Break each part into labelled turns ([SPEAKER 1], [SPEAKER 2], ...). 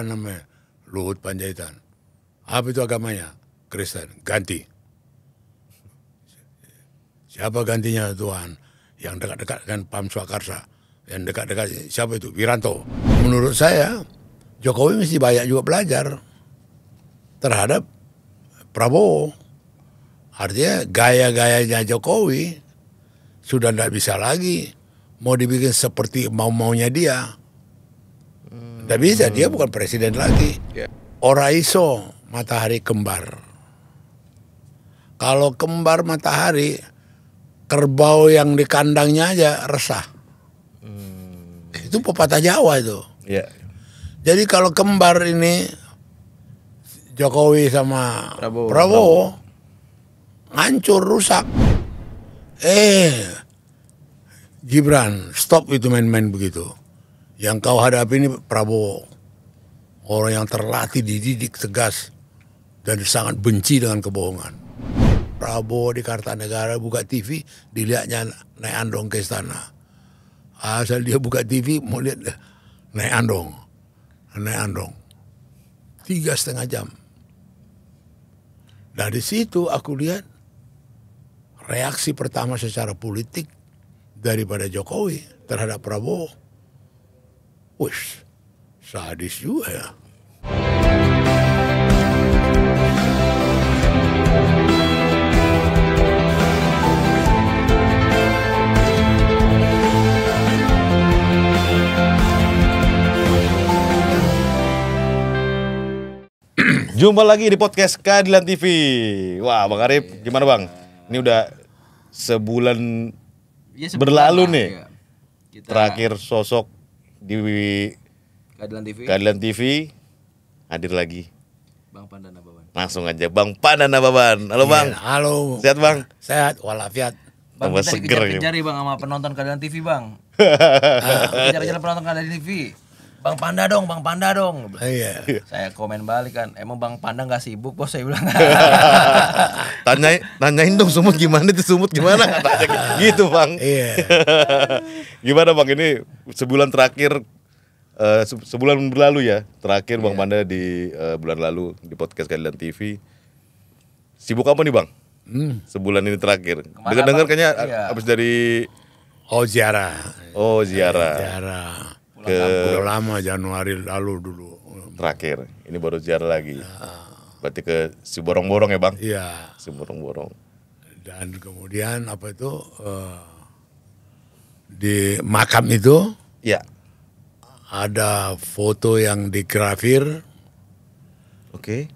[SPEAKER 1] namanya Luhut Panjaitan. Apa itu agamanya? Kristen. Ganti. Siapa gantinya Tuhan? Yang dekat-dekat dengan Pam Swakarsa. Yang dekat-dekat siapa itu? Wiranto. Menurut saya Jokowi mesti banyak juga belajar terhadap Prabowo. Artinya gaya-gayanya Jokowi sudah tidak bisa lagi mau dibikin seperti mau-maunya dia. Tidak bisa, dia bukan presiden lagi. Ora iso matahari kembar. Kalau kembar matahari, kerbau yang di kandangnya aja resah. Itu pepatah Jawa itu. Jadi kalau kembar ini Jokowi sama Prabowo hancur, rusak. Gibran, stop itu main-main begitu. Yang kau hadapi ini Prabowo, orang yang terlatih, dididik, tegas, dan sangat benci dengan kebohongan. Prabowo di Kartanegara buka TV, dilihatnya naik andong ke istana. Asal dia buka TV, mau lihat naik andong. 3,5 jam. Dari situ aku lihat reaksi pertama secara politik daripada Jokowi terhadap Prabowo. Wush, sadis juga ya.
[SPEAKER 2] Jumpa lagi di podcast Keadilan TV. Wah, Bang Arif, gimana Bang? Ini udah sebulan berlalu nih.
[SPEAKER 3] Ya.
[SPEAKER 2] Terakhir sosok di
[SPEAKER 3] Keadilan TV
[SPEAKER 2] hadir lagi.
[SPEAKER 3] Bang Pandana Baban.
[SPEAKER 2] Langsung aja Bang Pandana Baban. Halo Bang.
[SPEAKER 1] Halo.
[SPEAKER 2] Sehat Bang?
[SPEAKER 1] Sehat, walafiat.
[SPEAKER 3] Bang,
[SPEAKER 2] Tambah
[SPEAKER 3] kita
[SPEAKER 2] seger
[SPEAKER 3] dikejar-kejar Bang sama penonton Keadilan TV Bang. Kejar-kejar penonton Keadilan TV. Bang Panda dong.
[SPEAKER 1] Iya.
[SPEAKER 3] Saya komen balik kan, emang Bang Panda nggak sibuk bos, saya bilang.
[SPEAKER 2] Tanyain dong sumut gimana gitu Bang.
[SPEAKER 1] Iya.
[SPEAKER 2] Gimana Bang, ini sebulan terakhir, sebulan berlalu ya, terakhir Bang Panda di bulan lalu di podcast Keadilan TV. Sibuk apa nih Bang? Sebulan ini terakhir. Dengar kayaknya habis dari
[SPEAKER 1] ziarah.
[SPEAKER 2] Ziarah.
[SPEAKER 1] Udah lama, Januari lalu dulu.
[SPEAKER 2] Terakhir, ini baru ziarah lagi. Berarti ke Siborong-borong ya Bang?
[SPEAKER 1] Iya.
[SPEAKER 2] Siborong-borong.
[SPEAKER 1] Dan kemudian apa itu di makam itu
[SPEAKER 2] Ya.
[SPEAKER 1] ada foto yang digrafir
[SPEAKER 2] Oke.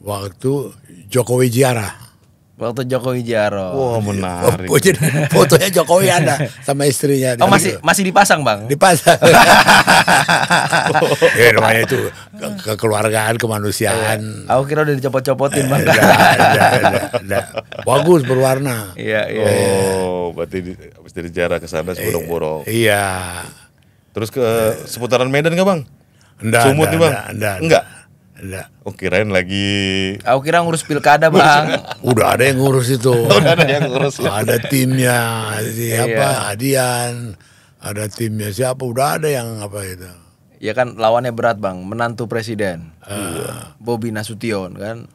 [SPEAKER 1] waktu Jokowi ziarah.
[SPEAKER 3] Waktu Jokowi Jaro.
[SPEAKER 2] Wah, menarik.
[SPEAKER 1] Jadi fotonya Jokowi ada sama istrinya.
[SPEAKER 3] Oh, masih dipasang Bang?
[SPEAKER 1] Dipasang. Ya namanya itu kekeluargaan, kemanusiaan.
[SPEAKER 3] Aku kira udah dicopot-copotin Bang.
[SPEAKER 1] Nggak. Bagus, berwarna.
[SPEAKER 3] Iya.
[SPEAKER 2] Oh, berarti habis dari Jara ke sana Siborong-borong.
[SPEAKER 1] Iya.
[SPEAKER 2] Terus ke seputaran Medan nggak Bang?
[SPEAKER 1] Enggak,
[SPEAKER 2] Sumut nih Bang? Enggak. Oh, kirain lagi.
[SPEAKER 3] Aku kira ngurus pilkada Bang.
[SPEAKER 1] Udah ada yang ngurus itu.
[SPEAKER 2] Udah ada yang ngurus.
[SPEAKER 1] Ada timnya, siapa? Adian. Ada timnya siapa? Udah ada yang apa itu.
[SPEAKER 3] Ya kan lawannya berat Bang, menantu presiden. Bobi Nasution kan.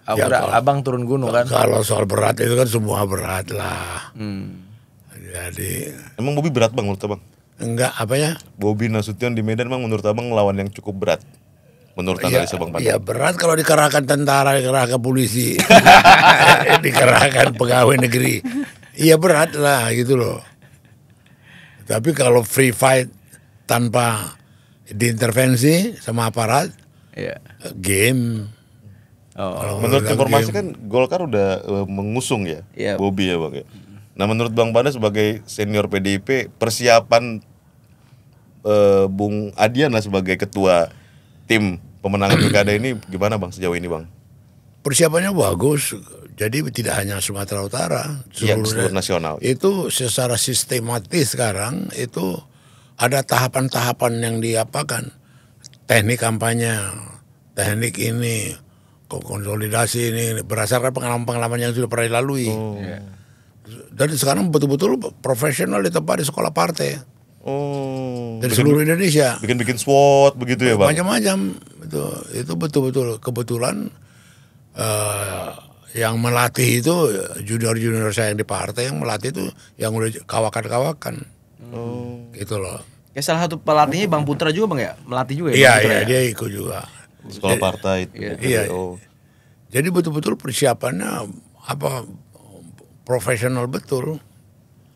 [SPEAKER 3] Aku
[SPEAKER 1] Ya,
[SPEAKER 3] kira Abang turun gunung kan.
[SPEAKER 1] Kalau soal berat itu kan semua berat lah. Jadi
[SPEAKER 2] Emang Bobi berat Bang menurut Abang?
[SPEAKER 1] enggak apanya?
[SPEAKER 2] Bobi Nasution di Medan Bang menurut Abang lawan yang cukup berat? Menurut analisa Bang Panda?
[SPEAKER 1] Ya berat kalau dikerahkan tentara, dikerahkan polisi, dikerahkan pegawai negeri. Iya berat lah gitu loh. Tapi kalau free fight tanpa diintervensi sama aparat, game.
[SPEAKER 2] Menurut informasi kan Golkar udah mengusung ya, Bobi ya Bang ya. Nah menurut Bang Panda sebagai senior PDIP, persiapan Bung Adian lah sebagai ketua tim pemenangan pilkada ini gimana Bang sejauh ini Bang?
[SPEAKER 1] Persiapannya bagus. Jadi tidak hanya Sumatera Utara,
[SPEAKER 2] seluruh nasional.
[SPEAKER 1] Itu secara sistematis sekarang itu ada tahapan-tahapan yang diapakan. Teknik kampanye, teknik ini, konsolidasi ini berdasarkan pengalaman-pengalaman yang sudah pernah dilalui. Dan sekarang betul-betul profesional di tempat di sekolah partai. dari seluruh Indonesia.
[SPEAKER 2] Bikin SWOT begitu ya Bang?
[SPEAKER 1] Macam-macam itu betul-betul kebetulan yang melatih itu junior saya yang di partai, yang melatih itu yang udah kawakan-kawakan. Gitu loh.
[SPEAKER 3] Ya salah satu pelatihnya Bang Putra juga Bang ya, melatih juga ya.
[SPEAKER 1] Iya,
[SPEAKER 3] Bang Putra, ya?
[SPEAKER 1] dia ikut juga.
[SPEAKER 2] Sekolah partai itu.
[SPEAKER 1] Iya. Jadi betul-betul persiapannya profesional betul.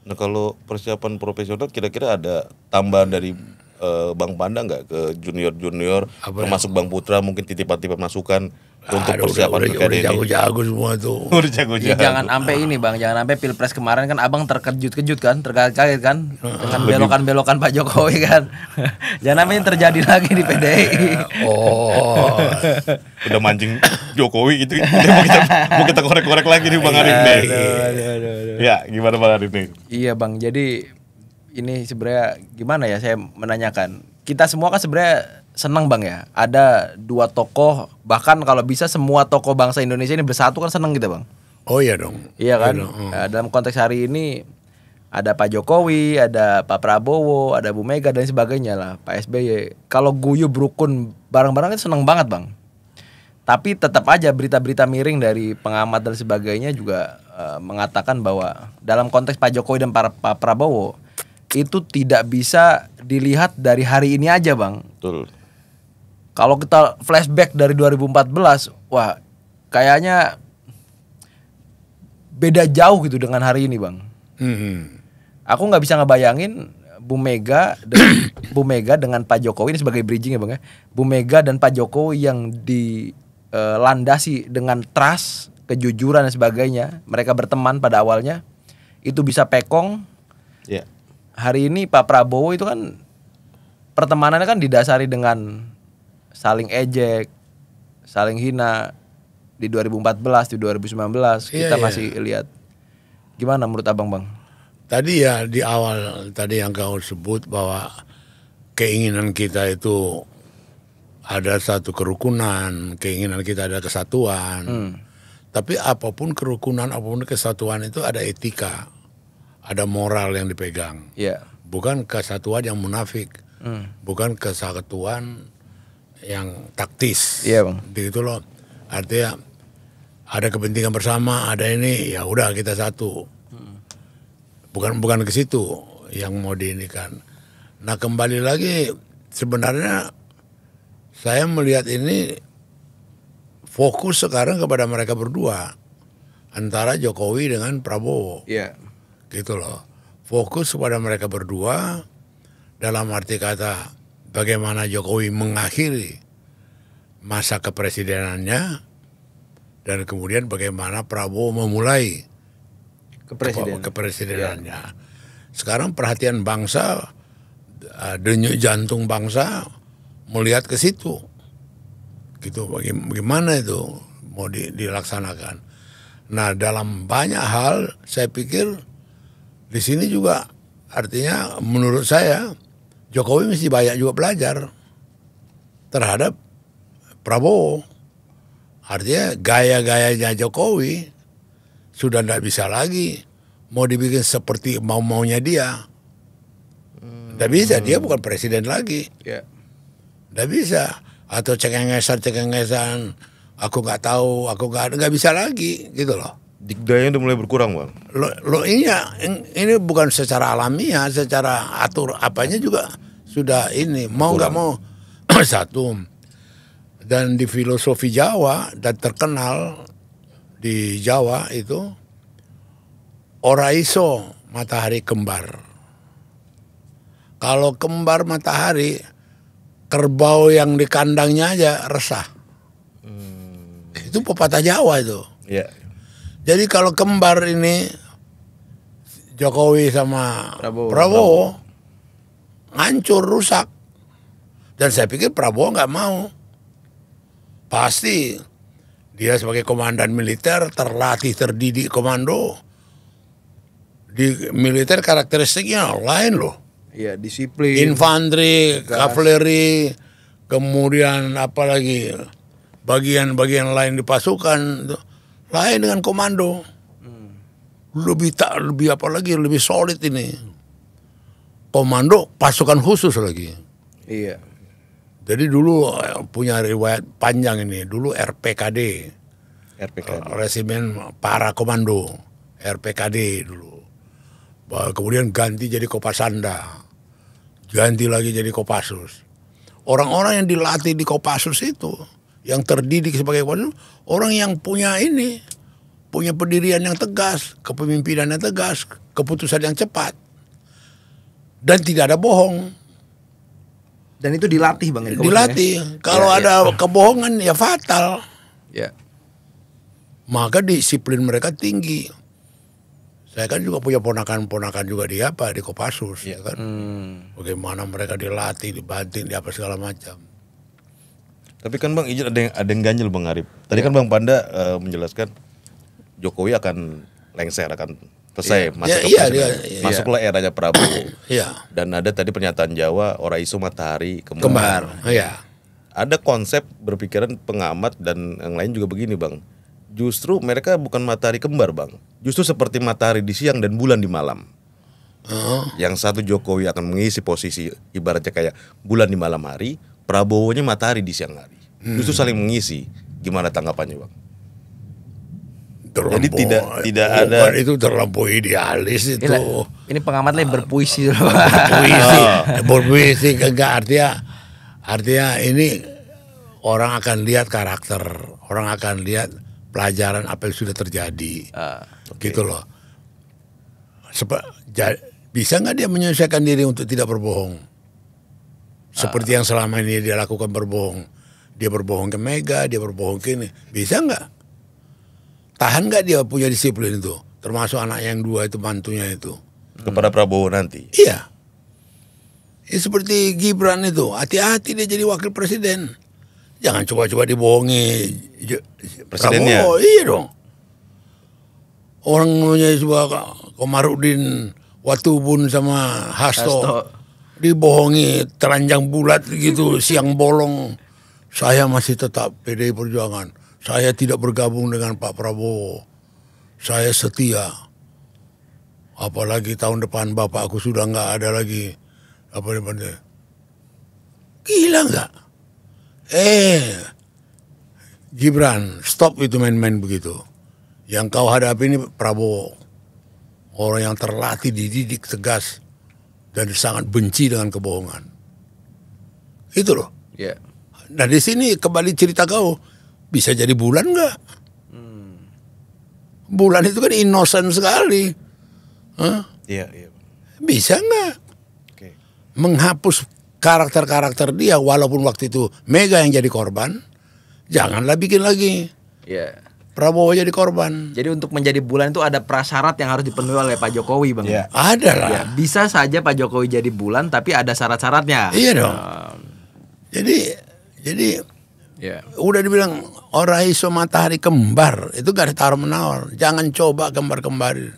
[SPEAKER 2] Nah kalau persiapan profesional kira-kira ada tambahan dari Bang Panda nggak ke junior-junior, termasuk Bang Putra mungkin titipan-titipan masukan untuk persiapan
[SPEAKER 1] udah
[SPEAKER 2] ini.
[SPEAKER 1] jago-jago semua tuh.
[SPEAKER 2] Udah jago-jago.
[SPEAKER 3] Ya, jangan sampai ini Bang, jangan sampai Pilpres kemarin kan Abang terkejut-kejut kan, terkaget-kaget kan dengan belokan-belokan Pak Jokowi kan. Jangan sampai yang terjadi lagi di PDI.
[SPEAKER 2] Udah mancing Jokowi itu mau kita korek-korek lagi nih Bang Arif nih. Ya, gimana Bang Arif nih?
[SPEAKER 3] Iya Bang, jadi ini sebenarnya gimana ya saya menanyakan. Kita semua kan sebenarnya senang Bang ya. Ada dua tokoh, bahkan kalau bisa semua tokoh bangsa Indonesia ini bersatu kan senang kita Bang.
[SPEAKER 1] Oh iya dong.
[SPEAKER 3] Iya kan. Nah, dalam konteks hari ini ada Pak Jokowi, ada Pak Prabowo, ada Bu Mega dan sebagainya lah, Pak SBY. Kalau guyub rukun bareng-bareng itu senang banget Bang. Tapi tetap aja berita-berita miring dari pengamat dan sebagainya juga mengatakan bahwa dalam konteks Pak Jokowi dan Pak Prabowo itu tidak bisa dilihat dari hari ini aja Bang.
[SPEAKER 2] Betul.
[SPEAKER 3] Kalau kita flashback dari 2014, wah kayaknya beda jauh gitu dengan hari ini Bang. Aku nggak bisa ngebayangin Bu Mega dengan Pak Jokowi ini sebagai bridging ya Bang ya. Bu Mega dan Pak Jokowi yang dilandasi dengan trust, kejujuran dan sebagainya. Mereka berteman pada awalnya, itu bisa pekong.
[SPEAKER 2] Ya.
[SPEAKER 3] Hari ini Pak Prabowo itu kan pertemanannya kan didasari dengan saling ejek, saling hina di 2014, di 2019 kita masih lihat. Gimana menurut Abang Bang?
[SPEAKER 1] Tadi ya di awal tadi yang kau sebut bahwa keinginan kita itu ada satu kerukunan, keinginan kita ada kesatuan. Tapi apapun kerukunan, apapun kesatuan itu ada etika, ada moral yang dipegang.
[SPEAKER 3] Iya.
[SPEAKER 1] Bukan kesatuan yang munafik, bukan kesatuan yang taktis.
[SPEAKER 3] Iya Bang.
[SPEAKER 1] Begitu loh. Artinya ada kepentingan bersama, ada ini, ya udah kita satu. Bukan ke situ yang mau diinikan. Nah kembali lagi sebenarnya saya melihat ini fokus sekarang kepada mereka berdua, antara Jokowi dengan Prabowo.
[SPEAKER 3] Iya.
[SPEAKER 1] Gitu loh. Fokus kepada mereka berdua dalam arti kata bagaimana Jokowi mengakhiri masa kepresidenannya dan kemudian bagaimana Prabowo memulai kepresidenannya. Ya. Sekarang perhatian bangsa, denyut jantung bangsa melihat ke situ. Gitu, bagaimana itu mau dilaksanakan. Nah, dalam banyak hal saya pikir di sini juga artinya menurut saya Jokowi mesti banyak juga belajar terhadap Prabowo. Artinya gaya-gayanya Jokowi sudah tidak bisa lagi mau dibikin seperti mau-maunya dia. Tidak bisa, dia bukan presiden lagi. Tidak bisa. Atau cengengesan, aku nggak tahu, aku nggak bisa lagi, gitu loh.
[SPEAKER 2] Dikdaya udah mulai berkurang Bang.
[SPEAKER 1] Ini bukan secara alamiah, secara atur apanya juga sudah ini mau nggak mau satu. Dan di filosofi Jawa dan terkenal di Jawa itu ora iso matahari kembar. Kalau kembar matahari, kerbau yang di kandangnya aja resah. Itu pepatah Jawa itu.
[SPEAKER 2] Iya.
[SPEAKER 1] Jadi kalau kembar ini Jokowi sama Prabowo hancur, rusak. Dan saya pikir Prabowo nggak mau. Pasti dia sebagai komandan militer, terlatih, terdidik komando. Di militer karakteristiknya lain loh.
[SPEAKER 3] Iya, disiplin.
[SPEAKER 1] Infanteri, kavaleri, kemudian apalagi bagian-bagian lain di pasukan lain dengan komando. Lebih apa lagi, lebih solid ini. komando pasukan khusus lagi.
[SPEAKER 3] Iya.
[SPEAKER 1] Jadi dulu punya riwayat panjang ini. Dulu RPKD, Resimen Para Komando, RPKD dulu. Kemudian ganti jadi Kopasanda, ganti lagi jadi Kopassus. Orang-orang yang dilatih di Kopassus itu, yang terdidik sebagai Kopassus, orang yang punya pendirian yang tegas, kepemimpinan yang tegas, keputusan yang cepat, dan tidak ada bohong.
[SPEAKER 3] Dan itu dilatih Bang.
[SPEAKER 1] Dilatih. Kalau ada kebohongan ya fatal.
[SPEAKER 3] Ya.
[SPEAKER 1] Maka disiplin mereka tinggi. Saya kan juga punya ponakan-ponakan juga di Kopassus, ya kan. Bagaimana mereka dilatih, dibanting, di apa segala macam.
[SPEAKER 2] Tapi kan Bang izin ada yang ganjil Bang Arif. Tadi kan Bang Panda menjelaskan Jokowi akan lengser, akan selesai masuklah eranya Prabowo.
[SPEAKER 1] Iya.
[SPEAKER 2] Dan ada tadi pernyataan Jawa ora isu matahari
[SPEAKER 1] Kembar. Iya.
[SPEAKER 2] Ada konsep berpikiran pengamat dan yang lain juga begini Bang. Justru mereka bukan matahari kembar Bang. Justru seperti matahari di siang dan bulan di malam. Yang satu Jokowi akan mengisi posisi ibaratnya kayak bulan di malam hari, Prabowo-nya matahari di siang hari. Justru saling mengisi. Gimana tanggapannya Bang? Jadi tidak ada
[SPEAKER 1] itu terlampau idealis itu.
[SPEAKER 3] Ini pengamat lain berpuisi.
[SPEAKER 1] Berpuisi enggak, artinya ini orang akan lihat karakter, orang akan lihat pelajaran apa yang sudah terjadi. Gitu loh. Bisa nggak dia menyelesaikan diri untuk tidak berbohong? Seperti yang selama ini dia lakukan berbohong. Dia berbohong ke Mega, dia berbohong ke ini. Bisa nggak? Tahan nggak dia punya disiplin itu? Termasuk anak yang dua itu, mantunya itu.
[SPEAKER 2] Kepada Prabowo nanti?
[SPEAKER 1] Iya. Ya, seperti Gibran itu, hati-hati dia jadi wakil presiden. Jangan coba-coba dibohongi
[SPEAKER 2] presidennya.
[SPEAKER 1] Prabowo. Iya dong. Orang punya sebuah Komarudin, Watubun sama Hasto. Dibohongi telanjang bulat gitu, siang bolong. Saya masih tetap PDI Perjuangan. Saya tidak bergabung dengan Pak Prabowo. Saya setia. Apalagi tahun depan bapakku sudah nggak ada lagi. Apa namanya? Gila nggak? Gibran, stop itu main-main begitu. Yang kau hadapi ini Prabowo. Orang yang terlatih, dididik, tegas. Dan sangat benci dengan kebohongan. Itu loh.
[SPEAKER 3] Yeah.
[SPEAKER 1] Nah di sini kembali cerita kau. Bisa jadi bulan nggak? Bulan itu kan innocent sekali.
[SPEAKER 2] Iya.
[SPEAKER 1] Bisa nggak?
[SPEAKER 2] Okay.
[SPEAKER 1] Menghapus karakter-karakter dia walaupun waktu itu Mega yang jadi korban. Janganlah bikin lagi.
[SPEAKER 3] Iya.
[SPEAKER 1] Prabowo jadi korban.
[SPEAKER 3] Jadi untuk menjadi bulan itu ada prasyarat yang harus dipenuhi oleh Pak Jokowi Bang.
[SPEAKER 2] Iya.
[SPEAKER 1] Ada lah.
[SPEAKER 3] Ya, bisa saja Pak Jokowi jadi bulan tapi ada syarat-syaratnya.
[SPEAKER 1] Iya dong. Jadi
[SPEAKER 3] ya.
[SPEAKER 1] Udah dibilang orang iso matahari kembar, itu gak ada tawar menawar. Jangan coba kembar-kembarin.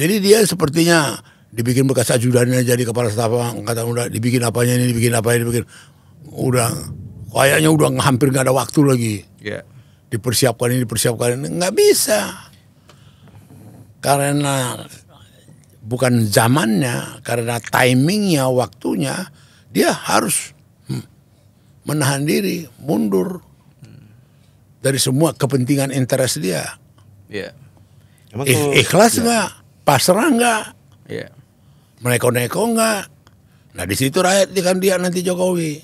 [SPEAKER 1] Jadi dia sepertinya dibikin bekas ajudannya jadi kepala staf angkatan udah dibikin apanya ini, dibikin apa ini, dibikin udah kayaknya udah hampir gak ada waktu lagi.
[SPEAKER 3] Ya.
[SPEAKER 1] Dipersiapkan ini, nggak bisa. Karena bukan zamannya, karena timingnya, waktunya, dia harus menahan diri, mundur dari semua kepentingan interest dia.
[SPEAKER 3] Iya.
[SPEAKER 1] Ikhlas nggak, pasrah nggak,
[SPEAKER 3] Iya.
[SPEAKER 1] meneko-neko nggak. Nah di situ rakyat kan dia nanti Jokowi,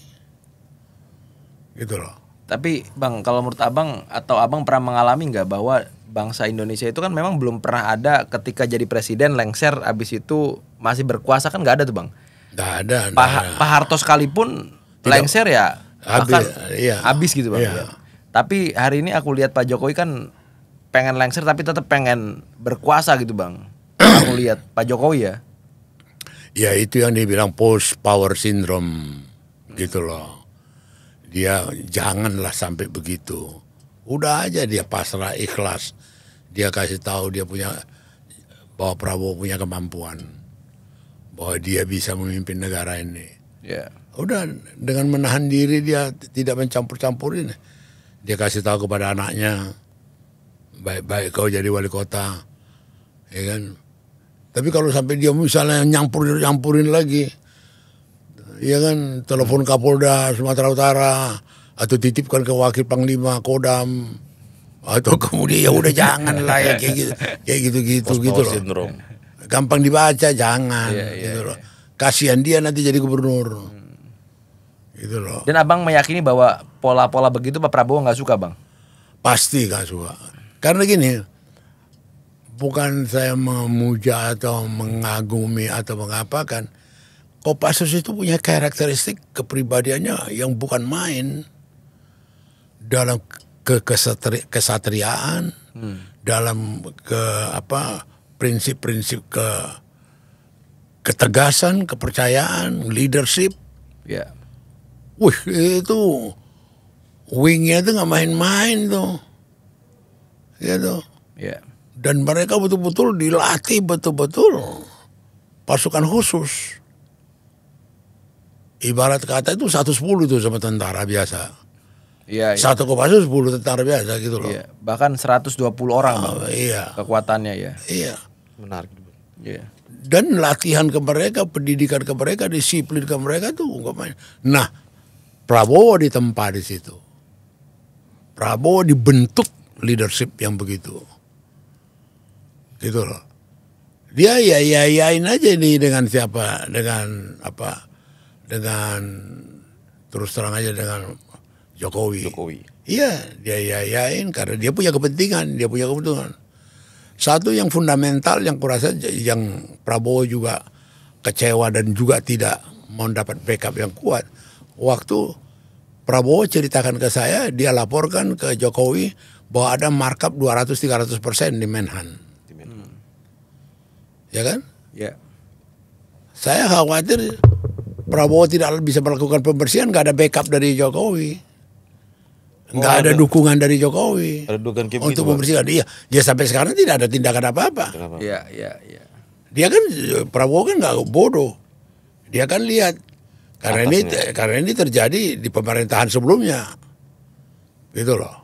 [SPEAKER 1] gitu loh.
[SPEAKER 3] Tapi Bang, kalau menurut Abang atau Abang pernah mengalami nggak bahwa bangsa Indonesia itu kan memang belum pernah ada ketika jadi presiden lengser abis itu masih berkuasa kan nggak ada tuh Bang.
[SPEAKER 1] Nggak ada.
[SPEAKER 3] Pak Harto sekalipun lengser ya bahkan habis gitu Bang.
[SPEAKER 1] Iya.
[SPEAKER 3] Ya. Tapi hari ini aku lihat Pak Jokowi kan pengen lengser tapi tetap pengen berkuasa gitu Bang. Aku lihat Pak Jokowi ya.
[SPEAKER 1] Ya itu yang dibilang post power syndrome gitu loh. Dia janganlah sampai begitu. Udah aja dia pasrah ikhlas. Dia kasih tahu dia punya bahwa Prabowo punya kemampuan. Bahwa dia bisa memimpin negara ini.
[SPEAKER 3] Ya.
[SPEAKER 1] Udah dengan menahan diri dia tidak mencampur-campurin. Dia kasih tahu kepada anaknya, baik-baik kau jadi wali kota, ya kan. Tapi kalau sampai dia misalnya nyampurin lagi, ya kan, telepon Kapolda Sumatera Utara atau titipkan ke Wakil Panglima Kodam, atau kemudian ya udah jangan lah ya kayak gitu loh.
[SPEAKER 2] Sindrom.
[SPEAKER 1] Gampang dibaca, jangan gitu loh. Kasihan dia nanti jadi gubernur. Gitu loh.
[SPEAKER 3] Dan abang meyakini bahwa pola-pola begitu Pak Prabowo nggak suka, Bang?
[SPEAKER 1] Pasti gak suka. Karena gini, bukan saya memuja atau mengagumi atau mengapakan. Kopassus itu punya karakteristik kepribadiannya yang bukan main dalam kesatriaan, dalam prinsip-prinsip ketegasan, kepercayaan, leadership.
[SPEAKER 3] Ya.
[SPEAKER 1] Wih, itu wingnya itu nggak main-main tuh, gitu.
[SPEAKER 3] Ya.
[SPEAKER 1] Dan mereka betul-betul dilatih betul-betul pasukan khusus. Ibarat kata itu 110 itu sama tentara biasa.
[SPEAKER 3] Iya.
[SPEAKER 1] Satu Kopassus 10 tentara biasa gitu loh.
[SPEAKER 3] Iya. Bahkan 120 orang, Bang.
[SPEAKER 1] Iya.
[SPEAKER 3] Kekuatannya ya.
[SPEAKER 1] Iya.
[SPEAKER 2] Menarik.
[SPEAKER 3] Iya.
[SPEAKER 1] Dan latihan ke mereka, pendidikan ke mereka, disiplin ke mereka tuh nggak main. Nah, Prabowo ditempa di situ. Prabowo dibentuk leadership yang begitu. Gitu loh. Dia yain aja nih dengan siapa, dengan terus terang aja dengan Jokowi. Iya, dia yain karena dia punya kepentingan, Satu yang fundamental yang kurasa yang Prabowo juga kecewa dan juga tidak mendapat backup yang kuat. Waktu Prabowo ceritakan ke saya, dia laporkan ke Jokowi bahwa ada markup 200-300% di Menhan. Ya kan?
[SPEAKER 3] Ya.
[SPEAKER 1] Saya khawatir Prabowo tidak bisa melakukan pembersihan, nggak ada backup dari Jokowi, nggak ada dukungan dari Jokowi
[SPEAKER 2] Ada dugaan kayak
[SPEAKER 1] untuk
[SPEAKER 2] begitu,
[SPEAKER 1] membersihkan. Dia sampai sekarang tidak ada tindakan apa-apa.
[SPEAKER 3] Iya.
[SPEAKER 1] Dia kan Prabowo kan nggak bodoh, dia kan lihat karena ini terjadi di pemerintahan sebelumnya, gitu loh.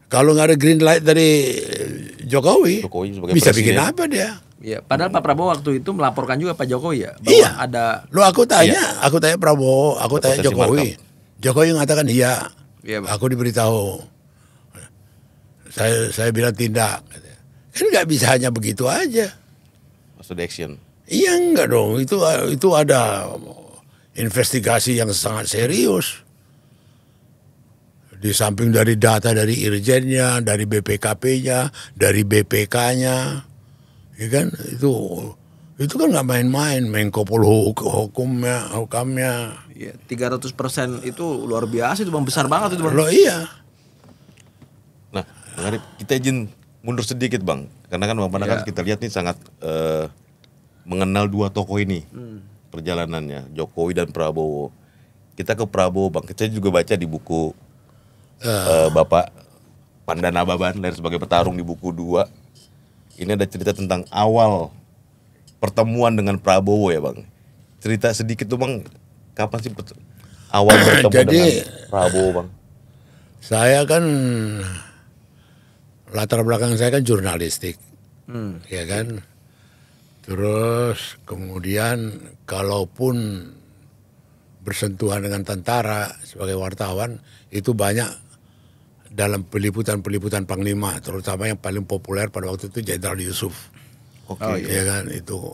[SPEAKER 1] Kalau nggak ada green light dari Jokowi
[SPEAKER 2] sebagai
[SPEAKER 1] bisa
[SPEAKER 2] presiden.
[SPEAKER 1] bikin apa dia?
[SPEAKER 3] Iya, padahal Pak Prabowo waktu itu melaporkan juga Pak Jokowi ya bahwa
[SPEAKER 1] Iya.
[SPEAKER 3] ada
[SPEAKER 1] Aku tanya Prabowo, aku
[SPEAKER 2] Ada
[SPEAKER 1] tanya
[SPEAKER 2] potensi
[SPEAKER 1] Jokowi. Jokowi mengatakan iya.
[SPEAKER 3] Iya, Bang.
[SPEAKER 1] Aku diberitahu. Saya bilang tindak. Kan nggak bisa hanya begitu aja.
[SPEAKER 2] Maksud action.
[SPEAKER 1] Iya enggak dong. Itu ada investigasi yang sangat serius. Di samping dari data dari Irjennya, dari BPKP-nya, dari BPK-nya. Ya kan itu kan nggak main-main, Menko hukumnya.
[SPEAKER 3] Iya, 300% itu luar biasa itu Bang, besar banget itu Bang.
[SPEAKER 1] Loh iya.
[SPEAKER 2] Nah, Bang Arif, kita izin mundur sedikit Bang, karena kan Bang Panda kan kita lihat nih sangat mengenal dua tokoh ini perjalanannya, Jokowi dan Prabowo. Kita ke Prabowo Bang, kita juga baca di buku Bapak Pandana Baban lahir sebagai petarung di buku 2. Ini ada cerita tentang awal pertemuan dengan Prabowo ya Bang. Cerita sedikit tuh Bang, kapan sih awal bertemu dengan Prabowo Bang?
[SPEAKER 1] Saya kan latar belakang saya kan jurnalistik, ya kan. Terus kemudian kalaupun bersentuhan dengan tentara sebagai wartawan itu banyak dalam peliputan Panglima, terutama yang paling populer pada waktu itu Jenderal Yusuf.
[SPEAKER 2] Oke.
[SPEAKER 1] Ya kan itu.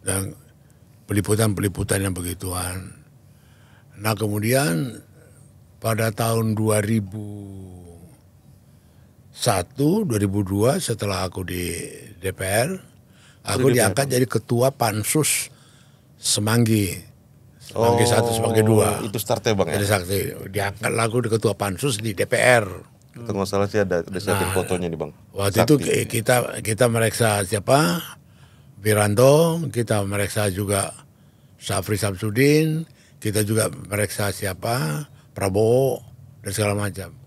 [SPEAKER 1] Dan peliputan yang begituan. Nah kemudian pada tahun 2001, 2002 setelah aku di DPR, aku diangkat jadi ketua Pansus Semanggi. Semanggi 1, Semanggi 2.
[SPEAKER 2] Itu startnya Bang ya?
[SPEAKER 1] Jadi sakti. Diangkat lagu di ketua Pansus di DPR.
[SPEAKER 2] Itu nggak salah sih ada siapin fotonya nih Bang.
[SPEAKER 1] Waktu itu kita meriksa siapa? Wiranto, kita meriksa juga Syafri Samsudin, kita juga meriksa siapa? Prabowo dan segala macam.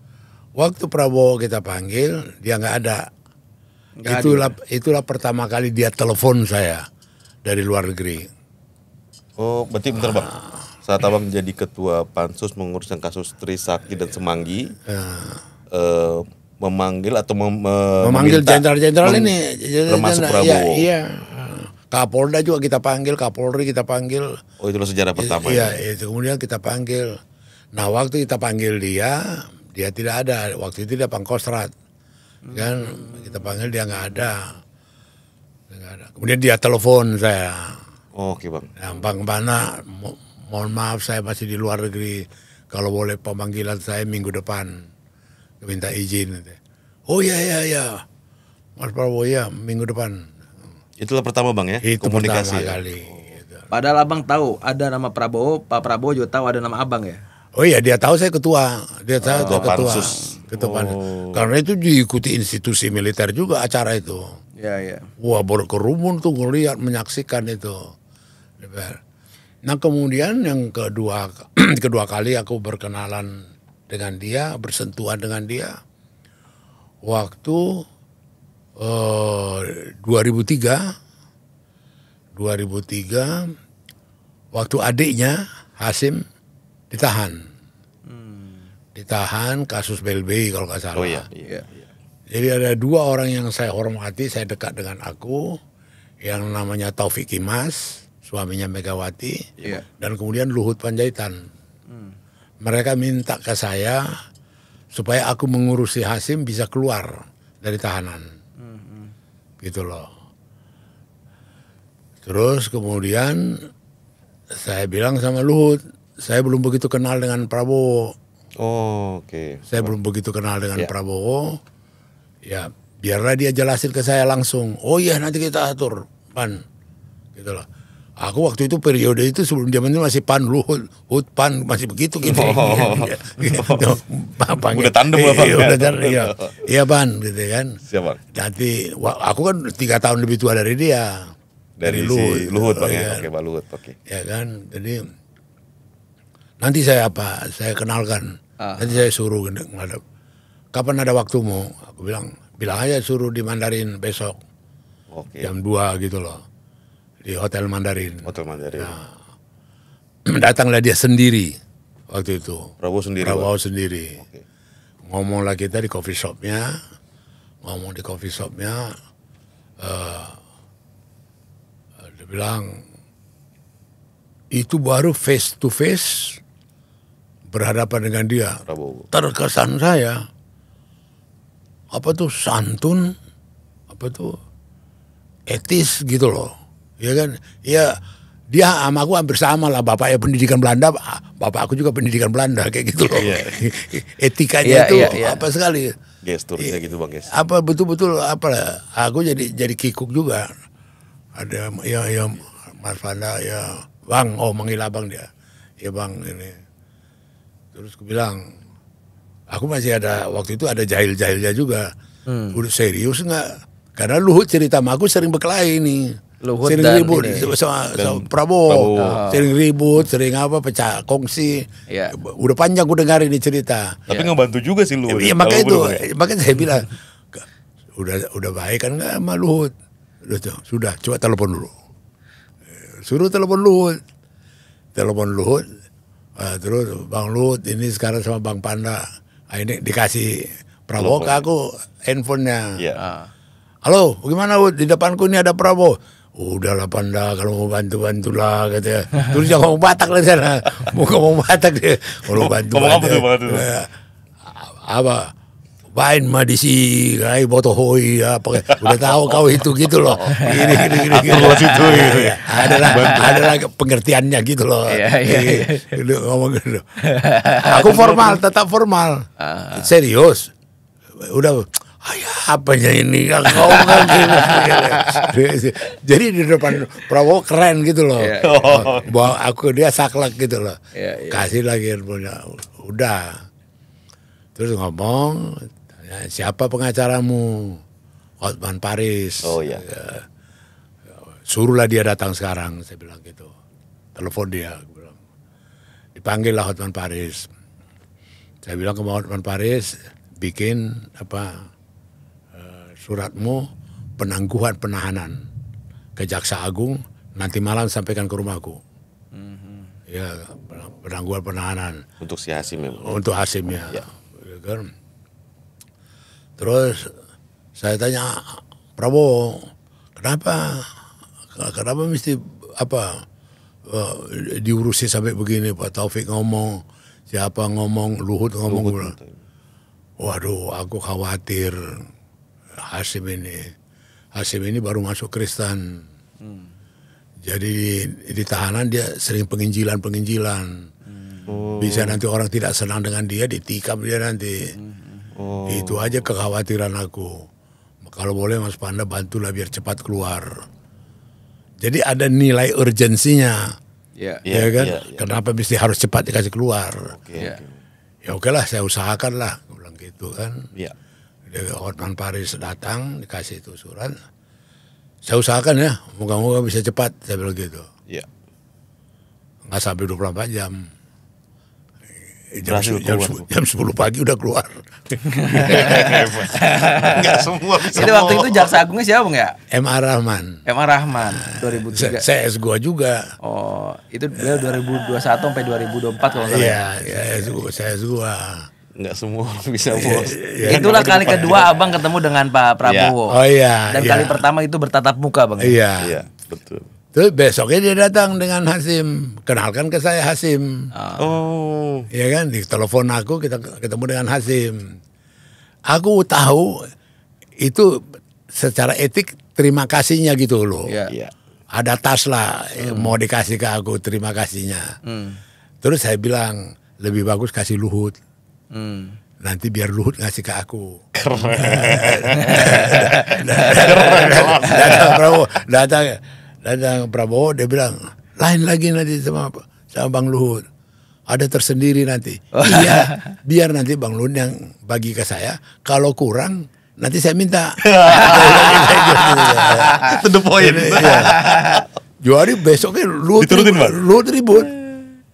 [SPEAKER 1] Waktu Prabowo kita panggil, dia nggak ada. Itulah pertama kali dia telepon saya dari luar negeri.
[SPEAKER 2] Oh, berarti bentar Bang. Saat Abang jadi ketua Pansus mengurus yang kasus Trisakti dan Semanggi, memanggil atau
[SPEAKER 1] memanggil jenderal-jenderal ini,
[SPEAKER 2] termasuk Prabowo.
[SPEAKER 1] Iya. Kapolda juga kita panggil, Kapolri kita panggil.
[SPEAKER 2] Oh itulah sejarah pertama.
[SPEAKER 1] Iya, itu kemudian kita panggil. Nah waktu kita panggil dia tidak ada. Waktu itu dia Pangkostrat, kan kita panggil dia nggak ada. Kemudian dia telepon saya.
[SPEAKER 2] Oh, oke bang.
[SPEAKER 1] Nah, Bang Bana, mohon maaf saya masih di luar negeri. Kalau boleh pemanggilan saya minggu depan, minta izin. Oh iya, Mas Prabowo ya minggu depan.
[SPEAKER 2] Itulah pertama bang ya,
[SPEAKER 1] Itu
[SPEAKER 2] komunikasi
[SPEAKER 1] pertama
[SPEAKER 2] ya.
[SPEAKER 1] kali.
[SPEAKER 3] Padahal abang tahu ada nama Prabowo, Pak Prabowo juga tahu ada nama abang ya.
[SPEAKER 1] Oh iya, dia tahu saya ketua, dia tahu
[SPEAKER 2] Ketua
[SPEAKER 1] ketua,
[SPEAKER 2] Pansus.
[SPEAKER 1] ketua Pansus.
[SPEAKER 2] Oh.
[SPEAKER 1] Karena itu diikuti institusi militer juga acara itu.
[SPEAKER 3] Iya.
[SPEAKER 1] Wah berkerumun tuh ngeliat menyaksikan itu. Nah kemudian yang kedua kali aku berkenalan dengan dia, bersentuhan dengan dia, waktu 2003 waktu adiknya Hasim ditahan. Ditahan kasus BLBI kalau nggak salah.
[SPEAKER 2] Oh iya.
[SPEAKER 1] Jadi ada dua orang yang saya hormati, saya dekat dengan aku, yang namanya Taufik Kimas, suaminya Megawati,
[SPEAKER 3] Iya.
[SPEAKER 1] dan kemudian Luhut Panjaitan. Mereka minta ke saya supaya aku mengurusi Hasim bisa keluar dari tahanan, gitu loh. Terus kemudian saya bilang sama Luhut, saya belum begitu kenal dengan Prabowo.
[SPEAKER 2] Oh, oke.
[SPEAKER 1] Saya belum begitu kenal dengan
[SPEAKER 2] Ya.
[SPEAKER 1] Prabowo. Ya, biarlah dia jelasin ke saya langsung. Oh iya, nanti kita atur, Pan. Gitu loh. Aku waktu itu periode itu sebelum zaman itu masih Pan, Luhut, Pan masih begitu gitu.
[SPEAKER 2] Udah tandem lah, Bang.
[SPEAKER 1] Iya, Pan, gitu kan.
[SPEAKER 2] Siap bang.
[SPEAKER 1] Nanti aku kan 3 tahun lebih tua dari dia.
[SPEAKER 2] Dari si Luhut bang ya. Oke Pak Luhut. Oke.
[SPEAKER 1] Ya kan, jadi nanti saya kenalkan. Nanti saya suruh ngadep. Kapan ada waktumu? Aku bilang aja suruh di Mandarin besok
[SPEAKER 2] Oke.
[SPEAKER 1] jam 2 gitu loh, di Hotel Mandarin.
[SPEAKER 2] Hotel Mandarin.
[SPEAKER 1] Datanglah dia sendiri waktu itu.
[SPEAKER 2] Prabowo sendiri.
[SPEAKER 1] Prabowo
[SPEAKER 2] Bang?
[SPEAKER 1] sendiri.
[SPEAKER 2] Oke.
[SPEAKER 1] Ngomonglah kita di coffee shopnya. Dia bilang itu baru face to face berhadapan dengan dia.
[SPEAKER 2] Prabowo.
[SPEAKER 1] Terkesan saya apa tuh santun, apa tuh etis gitu loh, ya kan? Ya dia sama aku hampir sama lah, bapaknya pendidikan Belanda, bapak aku juga pendidikan Belanda kayak gitu loh.
[SPEAKER 2] Iya.
[SPEAKER 1] Etikanya itu
[SPEAKER 3] Iya.
[SPEAKER 1] apa sekali.
[SPEAKER 2] Gesturnya gitu bang guys.
[SPEAKER 1] Apa betul-betul apa? Aku jadi kikuk juga. Ada ya Mas Fanda ya Bang, manggil abang dia. Ya Bang ini. Terus aku bilang, aku masih ada waktu itu ada jahil-jahilnya juga. Udah serius nggak? Karena Luhut cerita sama aku sering berkelahi nih.
[SPEAKER 3] Luhut
[SPEAKER 1] sering
[SPEAKER 3] dan
[SPEAKER 1] ribut
[SPEAKER 3] ini.
[SPEAKER 1] sama Prabowo. Sering ribut, sering pecah kongsi.
[SPEAKER 3] Iya.
[SPEAKER 1] Udah panjang aku dengar ini cerita.
[SPEAKER 2] Tapi ngebantu juga sih Luhut.
[SPEAKER 1] Iya makanya itu,
[SPEAKER 2] Kalau Bang, ya.
[SPEAKER 1] makanya saya bilang udah baik kan nggak sama Luhut. Sudah, coba telepon dulu. Suruh telepon Luhut. Terus Bang Luhut ini sekarang sama Bang Panda. Ini dikasih Prabowo ke aku handphonenya.
[SPEAKER 2] Iya.
[SPEAKER 1] Halo, bagaimana Luhut? Di depanku ini ada Prabowo. Udahlah Panda, kalau mau bantu-bantulah katanya. Terus jangan ngomong Batak lah sana. Mau ngomong Batak dia. Kalau bantu.
[SPEAKER 2] Ngomong apa tuh, Bang?
[SPEAKER 1] Apa? Bain mah di si kai botohoi apa udah tahu kau itu gitu loh. Gini.
[SPEAKER 2] Situ gitu ya.
[SPEAKER 1] Adalah pengertiannya gitu loh.
[SPEAKER 3] Iya.
[SPEAKER 1] Gitu, ngomong gitu. Aku tetap formal. Serius. Udah apanya ini kau kan gitu. Jadi di depan Prabowo keren gitu loh. Bawa aku dia saklek gitu loh. Kasih lagi punya udah. Terus ngomong, siapa pengacaramu? Hotman Paris.
[SPEAKER 2] Oh iya.
[SPEAKER 1] Suruhlah dia datang sekarang, saya bilang gitu. Telepon dia, aku bilang. Dipanggillah Hotman Paris. Saya bilang ke Hotman Paris, bikin suratmu penangguhan penahanan ke Jaksa Agung, nanti malam sampaikan ke rumahku. Ya, penangguhan penahanan.
[SPEAKER 2] Untuk si Hasim ya. Bang?
[SPEAKER 1] Untuk Hasimnya.
[SPEAKER 2] Ya.
[SPEAKER 1] Kan. Terus saya tanya Prabowo, kenapa kenapa mesti diurusi sampai begini? Pak Taufik ngomong, siapa ngomong, Luhut ngomong. Waduh, aku khawatir Hasim ini baru masuk Kristen. Jadi di tahanan dia sering penginjilan. Bisa nanti orang tidak senang dengan dia, ditikam dia nanti. Itu aja kekhawatiran aku. Kalau boleh Mas Panda bantulah biar cepat keluar. Jadi ada nilai urgensinya.
[SPEAKER 3] Ya.
[SPEAKER 1] Ya kan?
[SPEAKER 2] iya.
[SPEAKER 1] Kenapa mesti harus cepat dikasih keluar?
[SPEAKER 3] Ya.
[SPEAKER 1] Ya oke lah, saya usahakan lah. Aku bilang gitu kan.
[SPEAKER 2] Iya.
[SPEAKER 1] Hotman Paris datang, dikasih itu surat. Saya usahakan ya, moga-moga bisa cepat, saya bilang gitu.
[SPEAKER 2] Iya.
[SPEAKER 1] Nggak sampai 24 jam.
[SPEAKER 2] Berhasil keluar.
[SPEAKER 1] Jam 10 pagi udah keluar.
[SPEAKER 2] Enggak semua bisa.
[SPEAKER 3] Itu waktu itu jaksa agungnya siapa Bang ya?
[SPEAKER 1] M.A. Rahman.
[SPEAKER 3] M.A. Rahman 2003.
[SPEAKER 1] Saya S2 juga.
[SPEAKER 3] Oh, itu beliau 2021 sampai 2024 kalau nggak salah.
[SPEAKER 1] Iya, saya S2.
[SPEAKER 2] Enggak semua bisa bos.
[SPEAKER 3] Itulah kali kedua Abang ketemu dengan Pak Prabowo.
[SPEAKER 1] Oh iya.
[SPEAKER 3] Dan
[SPEAKER 1] iya.
[SPEAKER 3] kali pertama itu bertatap muka Bang.
[SPEAKER 1] Iya.
[SPEAKER 2] Iya, betul.
[SPEAKER 1] Terus besoknya dia datang dengan Hasim. Kenalkan ke saya Hasim.
[SPEAKER 2] Oh.
[SPEAKER 1] Ya kan, di telepon aku kita ketemu dengan Hasim. Aku tahu itu secara etik terima kasihnya gitu loh.
[SPEAKER 3] Iya.
[SPEAKER 2] Iya.
[SPEAKER 1] Ada tas lah mau dikasih ke aku terima kasihnya. Terus saya bilang lebih bagus kasih Luhut. Nanti biar Luhut ngasih ke aku. Datang Prabowo dia bilang lain lagi nanti sama Bang Luhut. Ada tersendiri nanti. Iya, biar nanti Bang Luhut yang bagi ke saya. Kalau kurang nanti saya minta.
[SPEAKER 2] To the point.
[SPEAKER 1] Jadi besoknya Luhut ribut.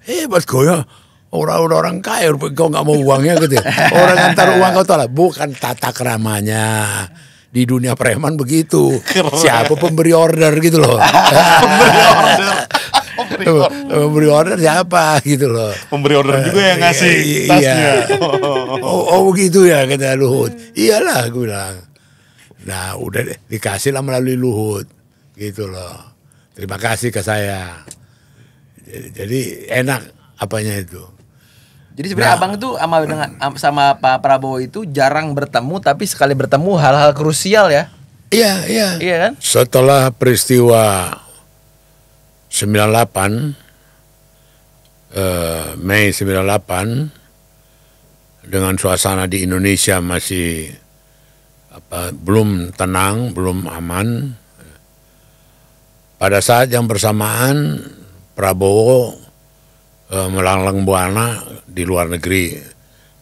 [SPEAKER 1] Hebat kau ya. Orang kaya, kau nggak mau uangnya gitu. Orang antar uang kau tahu lah. Bukan tata keramanya. Di dunia preman begitu. Siapa pemberi order gitu loh. Pemberi order siapa gitu loh.
[SPEAKER 2] Pemberi order juga yang ngasih tasnya.
[SPEAKER 1] Oh begitu ya kata Luhut. Iyalah aku bilang. Nah udah dikasih lah melalui Luhut gitu loh. Terima kasih ke saya. Jadi enak apanya itu.
[SPEAKER 3] Jadi sebenarnya Abang itu sama Pak Prabowo itu jarang bertemu, tapi sekali bertemu hal-hal krusial ya.
[SPEAKER 1] Iya.
[SPEAKER 3] Iya kan?
[SPEAKER 1] Setelah peristiwa 98 Mei 98 dengan suasana di Indonesia masih belum tenang, belum aman. Pada saat yang bersamaan Prabowo melanglang buana di luar negeri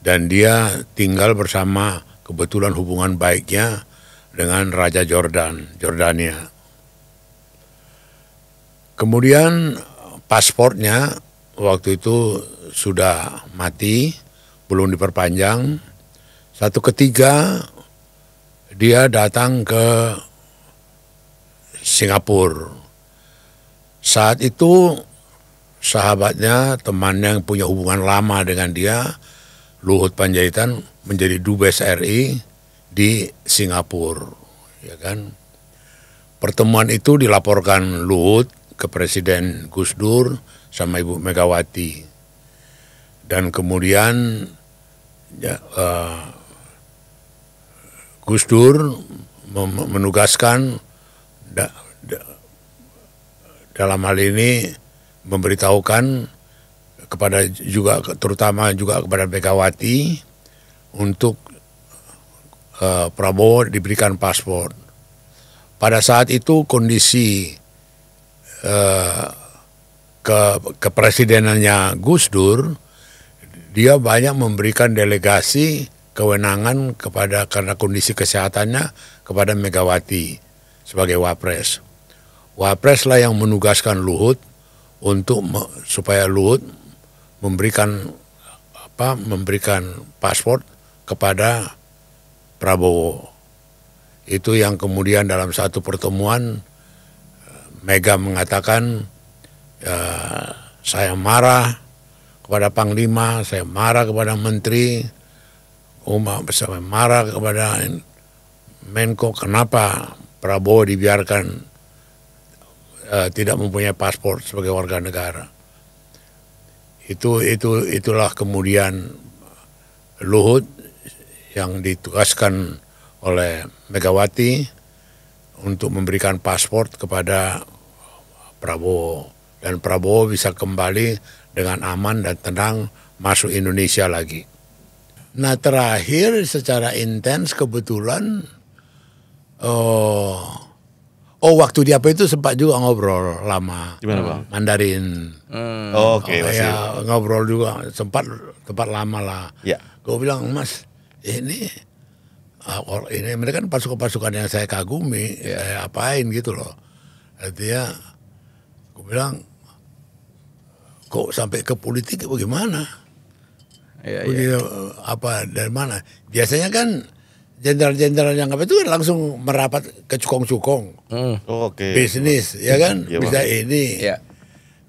[SPEAKER 1] dan dia tinggal bersama kebetulan hubungan baiknya dengan Raja Jordania. Kemudian paspornya waktu itu sudah mati, belum diperpanjang. Satu ketika dia datang ke Singapura. Saat itu sahabatnya, temannya yang punya hubungan lama dengan dia, Luhut Panjaitan menjadi Dubes RI di Singapura, ya kan. Pertemuan itu dilaporkan Luhut ke Presiden Gus Dur sama Ibu Megawati. Dan kemudian Gus Dur menugaskan dalam hal ini memberitahukan kepada juga terutama juga kepada Megawati untuk Prabowo diberikan paspor. Pada saat itu kondisi kepresidenannya Gus Dur, dia banyak memberikan delegasi kewenangan karena kondisi kesehatannya kepada Megawati sebagai Wapres. Wapres lah yang menugaskan Luhut untuk supaya Luhut memberikan paspor kepada Prabowo. Itu yang kemudian dalam satu pertemuan Mega mengatakan saya marah kepada Panglima, saya marah kepada Menteri, saya marah kepada Menko, kenapa Prabowo dibiarkan tidak mempunyai paspor sebagai warga negara. Itulah kemudian Luhut yang ditugaskan oleh Megawati untuk memberikan paspor kepada Prabowo, dan Prabowo bisa kembali dengan aman dan tenang masuk Indonesia lagi. Nah, terakhir secara intens kebetulan waktu di apa itu sempat juga ngobrol lama.
[SPEAKER 2] Gimana, Bang?
[SPEAKER 1] Mandarin.
[SPEAKER 2] Oke, masih.
[SPEAKER 1] Ya, ngobrol juga sempat lama lah.
[SPEAKER 2] Ya.
[SPEAKER 1] Gue bilang, Mas, ini mereka kan pasukan-pasukan yang saya kagumi, saya apain gitu loh. Artinya, gue bilang, kok sampai ke politik bagaimana? Begitu, apa dari mana? Biasanya kan jenderal-jenderal yang apa itu kan langsung merapat ke cukong-cukong.
[SPEAKER 2] Oke.
[SPEAKER 1] Bisnis, ya kan?
[SPEAKER 2] Iya,
[SPEAKER 1] Bisa
[SPEAKER 2] Bang.
[SPEAKER 1] ini.
[SPEAKER 3] Iya.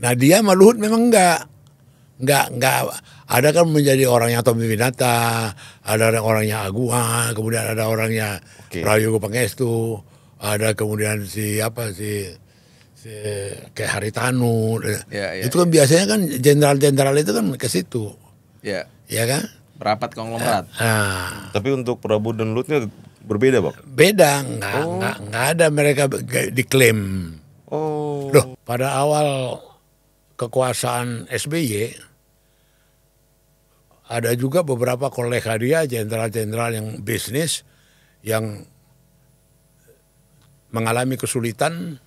[SPEAKER 1] Nah, dia sama Luhut memang enggak ada kan menjadi orangnya Tommy Winata, ada orangnya Agua, kemudian ada orangnya Prayogo Pangestu, ada kemudian si kayak Haritanu. Itu kan biasanya kan jenderal-jenderal itu kan ke situ.
[SPEAKER 3] Iya.
[SPEAKER 1] Ya kan?
[SPEAKER 3] Rapat konglomerat.
[SPEAKER 1] Nah,
[SPEAKER 2] Tapi untuk Prabowo dan Luhutnya berbeda, Bang?
[SPEAKER 1] beda, nggak ada mereka diklaim.
[SPEAKER 2] Oh.
[SPEAKER 1] Loh, pada awal kekuasaan SBY ada juga beberapa kolega dia jenderal-jenderal yang bisnis yang mengalami kesulitan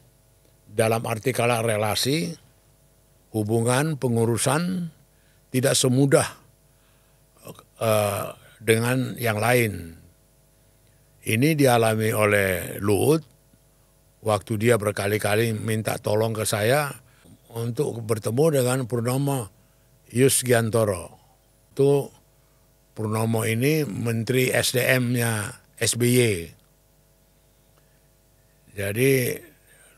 [SPEAKER 1] dalam arti kala relasi, hubungan, pengurusan tidak semudah dengan yang lain. Ini dialami oleh Luhut waktu dia berkali-kali minta tolong ke saya untuk bertemu dengan Purnomo Yusgiantoro. Itu Purnomo ini Menteri SDM-nya SBY. Jadi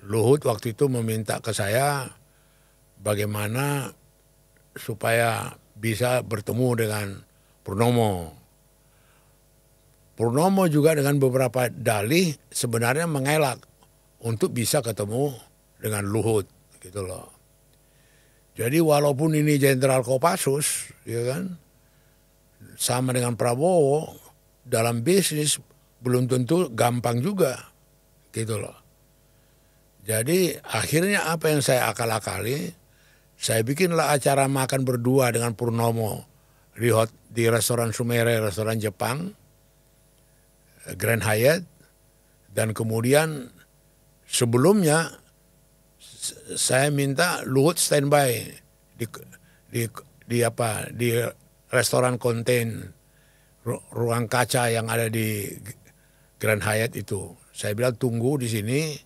[SPEAKER 1] Luhut waktu itu meminta ke saya bagaimana supaya bisa bertemu dengan Purnomo. Purnomo juga dengan beberapa dalih sebenarnya mengelak untuk bisa ketemu dengan Luhut gitu loh. Jadi walaupun ini Jenderal Kopassus, ya kan, sama dengan Prabowo dalam bisnis belum tentu gampang juga, gitu loh. Jadi akhirnya apa yang saya akal-akali, saya bikinlah acara makan berdua dengan Purnomo di restoran Sumere, restoran Jepang, Grand Hyatt, dan kemudian sebelumnya saya minta Luhut standby di restoran konten ruang kaca yang ada di Grand Hyatt itu. Saya bilang tunggu di sini,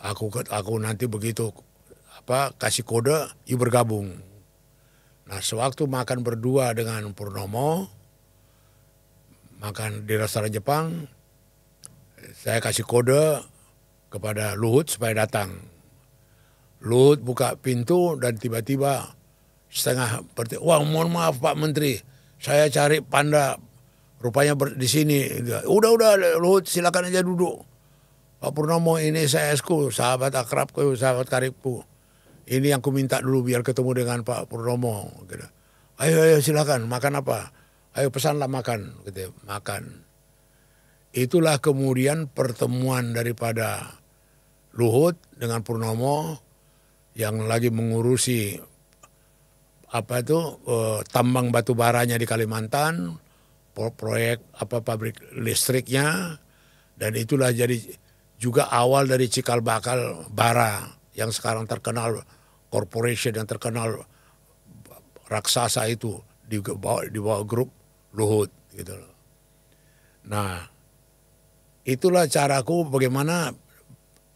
[SPEAKER 1] aku nanti begitu kasih kode, you bergabung. Nah, sewaktu makan berdua dengan Purnomo, makan di restoran Jepang, saya kasih kode kepada Luhut supaya datang. Luhut buka pintu dan tiba-tiba wah, mohon maaf Pak Menteri, saya cari Panda, rupanya di sini. Udah Luhut silakan aja duduk. Pak Purnomo, ini saya esku, sahabat akrabku, sahabat karibku. Ini yang ku minta dulu biar ketemu dengan Pak Purnomo. Gitu. Ayo silakan, makan apa? Ayo pesanlah makan, gitu. Makan. Itulah kemudian pertemuan daripada Luhut dengan Purnomo yang lagi mengurusi tambang batu baranya di Kalimantan, proyek pabrik listriknya, dan itulah jadi juga awal dari cikal bakal bara yang sekarang terkenal corporation yang terkenal raksasa itu di bawah grup Luhut gitu loh. Nah, itulah caraku bagaimana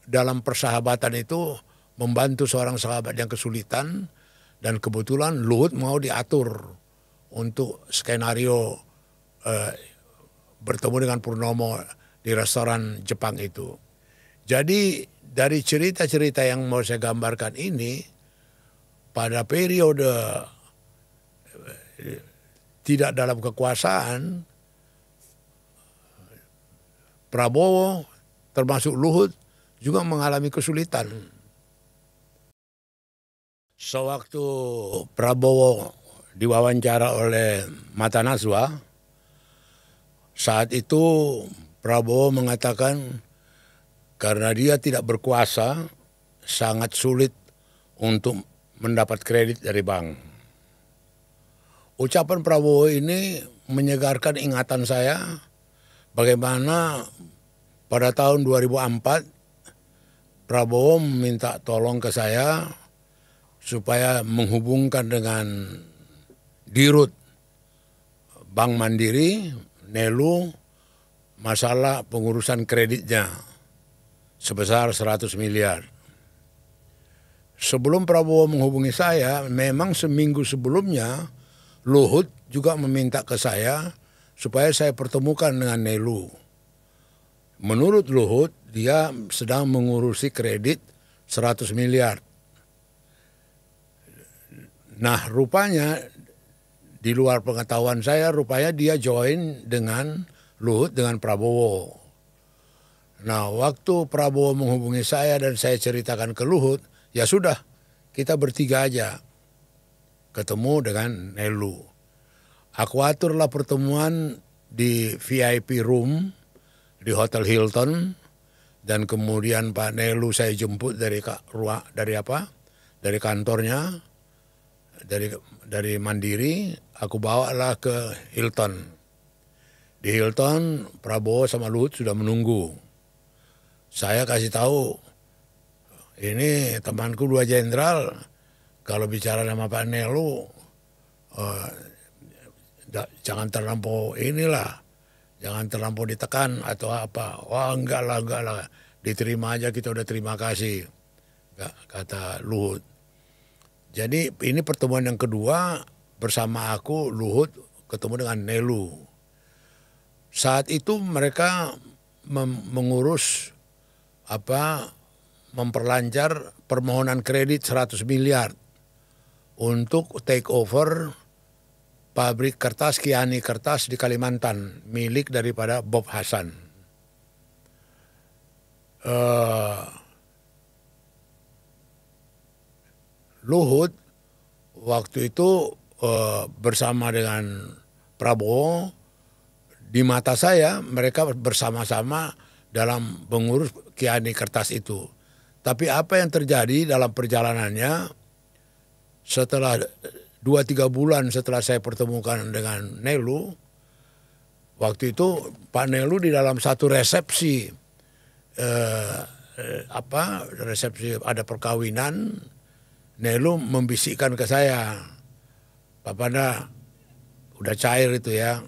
[SPEAKER 1] dalam persahabatan itu membantu seorang sahabat yang kesulitan, dan kebetulan Luhut mau diatur untuk skenario bertemu dengan Purnomo di restoran Jepang itu. Jadi dari cerita-cerita yang mau saya gambarkan ini, pada periode tidak dalam kekuasaan, Prabowo termasuk Luhut juga mengalami kesulitan. Sewaktu Prabowo diwawancara oleh Mata Najwa, saat itu Prabowo mengatakan karena dia tidak berkuasa, sangat sulit untuk mendapat kredit dari bank. Ucapan Prabowo ini menyegarkan ingatan saya bagaimana pada tahun 2004 Prabowo meminta tolong ke saya supaya menghubungkan dengan Dirut Bank Mandiri, Nelu, masalah pengurusan kreditnya sebesar 100 miliar. Sebelum Prabowo menghubungi saya, memang seminggu sebelumnya Luhut juga meminta ke saya supaya saya pertemukan dengan Nelu. Menurut Luhut, dia sedang mengurusi kredit 100 miliar. Nah, rupanya di luar pengetahuan saya, rupanya dia join dengan Luhut dengan Prabowo. Nah, waktu Prabowo menghubungi saya dan saya ceritakan ke Luhut, ya sudah, kita bertiga aja ketemu dengan Nelu. Aku aturlah pertemuan di VIP room di Hotel Hilton, dan kemudian Pak Nelu saya jemput dari kantornya, dari Mandiri, aku bawalah ke Hilton. Di Hilton, Prabowo sama Luhut sudah menunggu. Saya kasih tahu, ini temanku 2 jenderal, kalau bicara sama Pak Nelu, jangan terlampau jangan terlampau ditekan atau apa. Wah enggak lah, diterima aja, kita udah terima kasih, kata Luhut. Jadi ini pertemuan yang kedua bersama aku, Luhut ketemu dengan Nelu. Saat itu mereka mengurus memperlancar permohonan kredit 100 miliar untuk take over pabrik kertas Kiani Kertas di Kalimantan, milik daripada Bob Hasan. Luhut waktu itu bersama dengan Prabowo, di mata saya mereka bersama-sama dalam mengurus Kiani Kertas itu. Tapi apa yang terjadi dalam perjalanannya, setelah 2-3 bulan setelah saya pertemukan dengan Nelu, waktu itu Pak Nelu di dalam satu resepsi ada perkawinan, Nelu membisikkan ke saya, Pak Panda udah cair itu ya,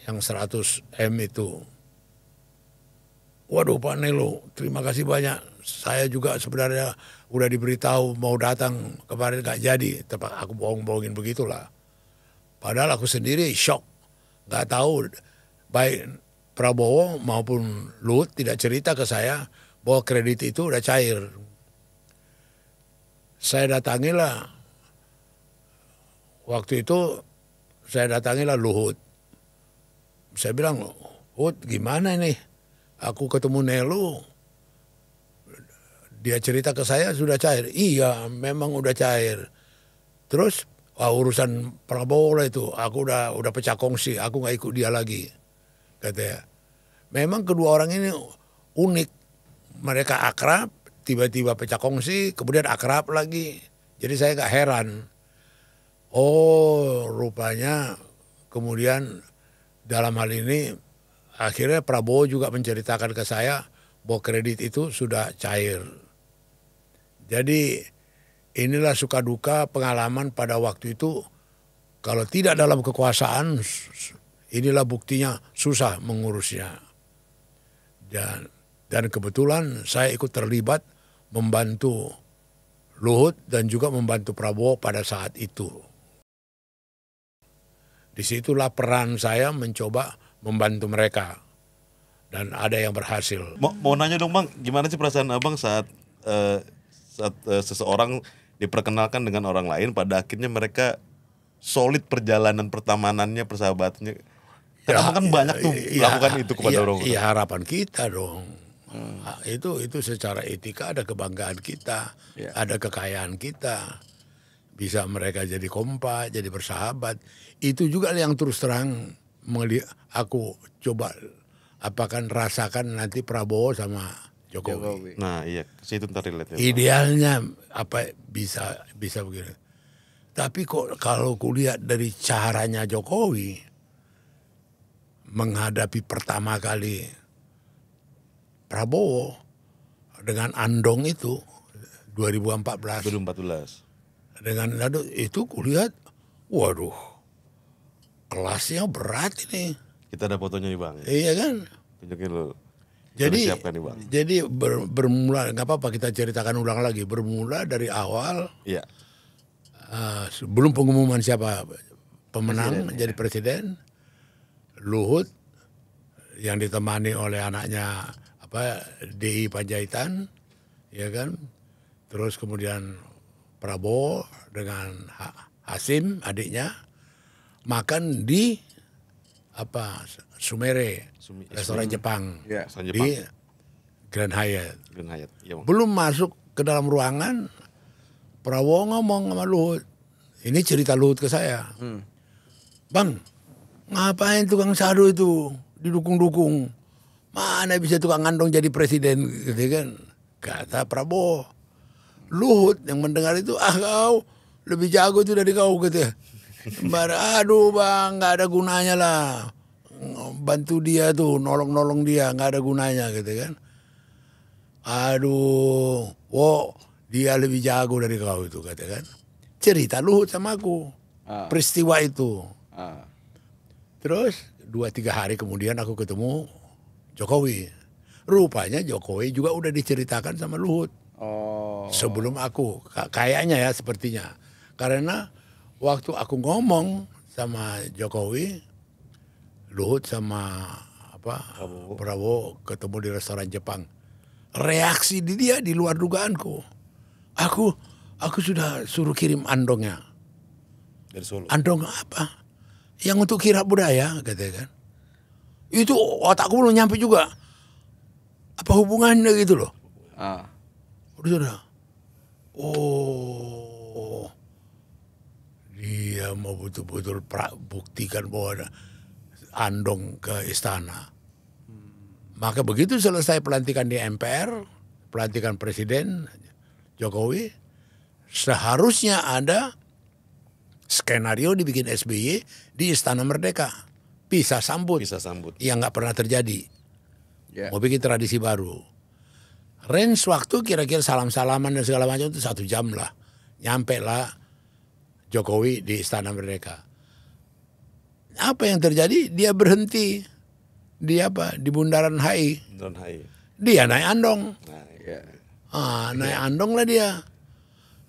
[SPEAKER 1] yang 100 M itu. Waduh Pak Nelu, terima kasih banyak. Saya juga sebenarnya udah diberitahu mau datang, kemarin gak jadi. Tapi aku bohong-bohongin begitulah. Padahal aku sendiri shock. Gak tahu, baik Prabowo maupun Luhut tidak cerita ke saya bahwa kredit itu udah cair. Saya datangilah, waktu itu saya datangilah Luhut. Saya bilang, Luhut gimana ini? Aku ketemu Nelu, dia cerita ke saya sudah cair. Iya, memang udah cair. Terus urusan Prabowo lah itu, aku udah pecah kongsi, aku nggak ikut dia lagi, katanya. Memang kedua orang ini unik, mereka akrab, tiba-tiba pecah kongsi, kemudian akrab lagi. Jadi saya nggak heran. Oh, rupanya kemudian dalam hal ini akhirnya Prabowo juga menceritakan ke saya bahwa kredit itu sudah cair. Jadi inilah suka duka pengalaman pada waktu itu. Kalau tidak dalam kekuasaan, inilah buktinya susah mengurusnya. Dan kebetulan saya ikut terlibat membantu Luhut dan juga membantu Prabowo pada saat itu. Disitulah peran saya mencoba membantu mereka, dan ada yang berhasil.
[SPEAKER 2] Mau nanya dong Bang, gimana sih perasaan Abang saat seseorang diperkenalkan dengan orang lain, pada akhirnya mereka solid perjalanan pertemanannya, persahabatannya. Abang kan banyak tuh lakukan itu kepada orang.
[SPEAKER 1] Iya, harapan kita dong. Itu secara etika ada kebanggaan kita, ada kekayaan kita. bisa mereka jadi kompak, jadi bersahabat. Itu juga yang terus terang aku coba rasakan nanti Prabowo sama Jokowi.
[SPEAKER 2] Nah iya, ke situ ntar relate ya, Bang.
[SPEAKER 1] Idealnya apa bisa begini. Tapi kok kalau kulihat dari caranya Jokowi menghadapi pertama kali Prabowo dengan Andong itu 2014.
[SPEAKER 2] 2014.
[SPEAKER 1] Dengan itu kulihat, waduh, kelasnya berat ini.
[SPEAKER 2] Kita ada fotonya nih Bang.
[SPEAKER 1] Iya kan?
[SPEAKER 2] Tunjukin lu.
[SPEAKER 1] Jadi
[SPEAKER 2] Siapkan nih Bang.
[SPEAKER 1] jadi bermula, nggak apa-apa kita ceritakan ulang lagi. Bermula dari awal
[SPEAKER 2] Iya.
[SPEAKER 1] sebelum pengumuman siapa pemenang jadi presiden, Luhut yang ditemani oleh anaknya DI Panjaitan, ya kan? Terus kemudian Prabowo dengan Hasim adiknya makan di Sumere, restoran Jepang,
[SPEAKER 2] Restoran
[SPEAKER 1] di
[SPEAKER 2] Jepang.
[SPEAKER 1] Grand Hyatt.
[SPEAKER 2] Grand Hyatt. Iya Bang.
[SPEAKER 1] Belum masuk ke dalam ruangan, Prabowo ngomong sama Luhut. Ini cerita Luhut ke saya. Bang, ngapain tukang sadu itu didukung-dukung? Mana bisa tukang ngandong jadi presiden, gitu kan? Kata Prabowo. Luhut yang mendengar itu, kau lebih jago itu dari kau, gitu. Aduh bang, nggak ada gunanya lah. Bantu dia tuh, nolong dia, nggak ada gunanya, gitu kan? Aduh, dia lebih jago dari kau itu, katakan. Cerita Luhut sama aku, peristiwa itu. Terus 2-3 hari kemudian aku ketemu Jokowi. Rupanya Jokowi juga udah diceritakan sama Luhut. Sebelum aku, kayaknya ya sepertinya. Karena waktu aku ngomong sama Jokowi, Luhut sama Prabowo ketemu di restoran Jepang. Reaksi dia di luar dugaanku. Aku sudah suruh kirim andongnya.
[SPEAKER 2] Dari Solo.
[SPEAKER 1] Andong apa? Yang untuk kirap budaya, katanya kan. Itu otakku belum nyampe juga. Apa hubungannya gitu loh. Udah. Dia mau betul-betul buktikan bahwa ada andong ke istana. Maka begitu selesai pelantikan di MPR, pelantikan Presiden Jokowi, seharusnya ada skenario dibikin SBY di Istana Merdeka. Pisah sambut. Yang nggak pernah terjadi. Mau bikin tradisi baru. Range waktu kira-kira salam-salaman dan segala macam itu 1 jam lah. Nyampe lah Jokowi di Istana Merdeka. Apa yang terjadi? Dia berhenti di Bundaran HI. Dia naik andong. Naik andong lah dia.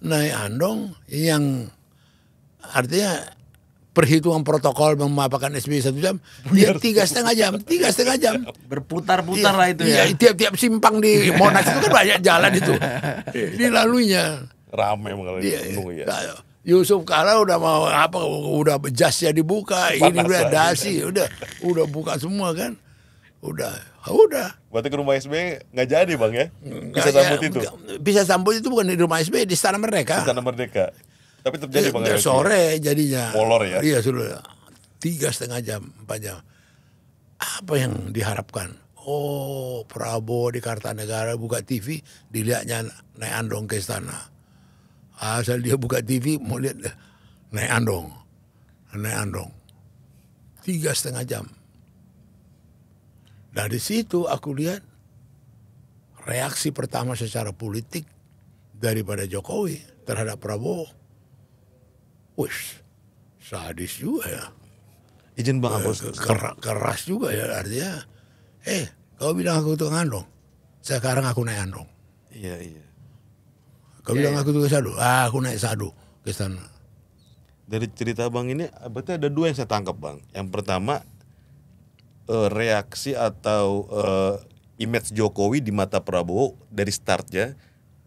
[SPEAKER 1] Naik andong yang artinya perhitungan protokol memapakan SBY 1 jam, dia 3,5 jam, 3,5 jam.
[SPEAKER 3] Berputar-putar lah itu ya.
[SPEAKER 1] Tiap-tiap simpang di Monas itu kan banyak jalan itu. Dilaluinya.
[SPEAKER 2] Rame kalau penuh ya.
[SPEAKER 1] Yusuf Kala udah mau udah jasnya dibuka, ini udah dasi, udah buka semua kan. Udah.
[SPEAKER 2] Berarti ke rumah SBY nggak jadi Bang ya? Bisa sambut itu?
[SPEAKER 1] Bisa sambut itu bukan di rumah SBY, di Istana Merdeka.
[SPEAKER 2] Istana Merdeka. Tapi terjadi Bang ya?
[SPEAKER 1] Sore jadinya.
[SPEAKER 2] Molor ya?
[SPEAKER 1] Iya sudah. 3,5 jam, 4 jam. Apa yang diharapkan? Prabowo di Kartanegara buka TV, dilihatnya naik andong ke istana. Asal dia buka TV mau lihat naik andong. 3,5 jam. Dari situ aku lihat reaksi pertama secara politik daripada Jokowi terhadap Prabowo. Sadis juga ya.
[SPEAKER 2] Izin Bang Bos.
[SPEAKER 1] Keras juga ya artinya. Kau bilang aku tukang andong. Sekarang aku naik andong.
[SPEAKER 2] Iya.
[SPEAKER 1] Kau bilang aku tukang sadu. Aku naik sadu ke sana.
[SPEAKER 2] Dari cerita Bang ini berarti ada 2 yang saya tangkap Bang. Yang pertama reaksi atau image Jokowi di mata Prabowo dari startnya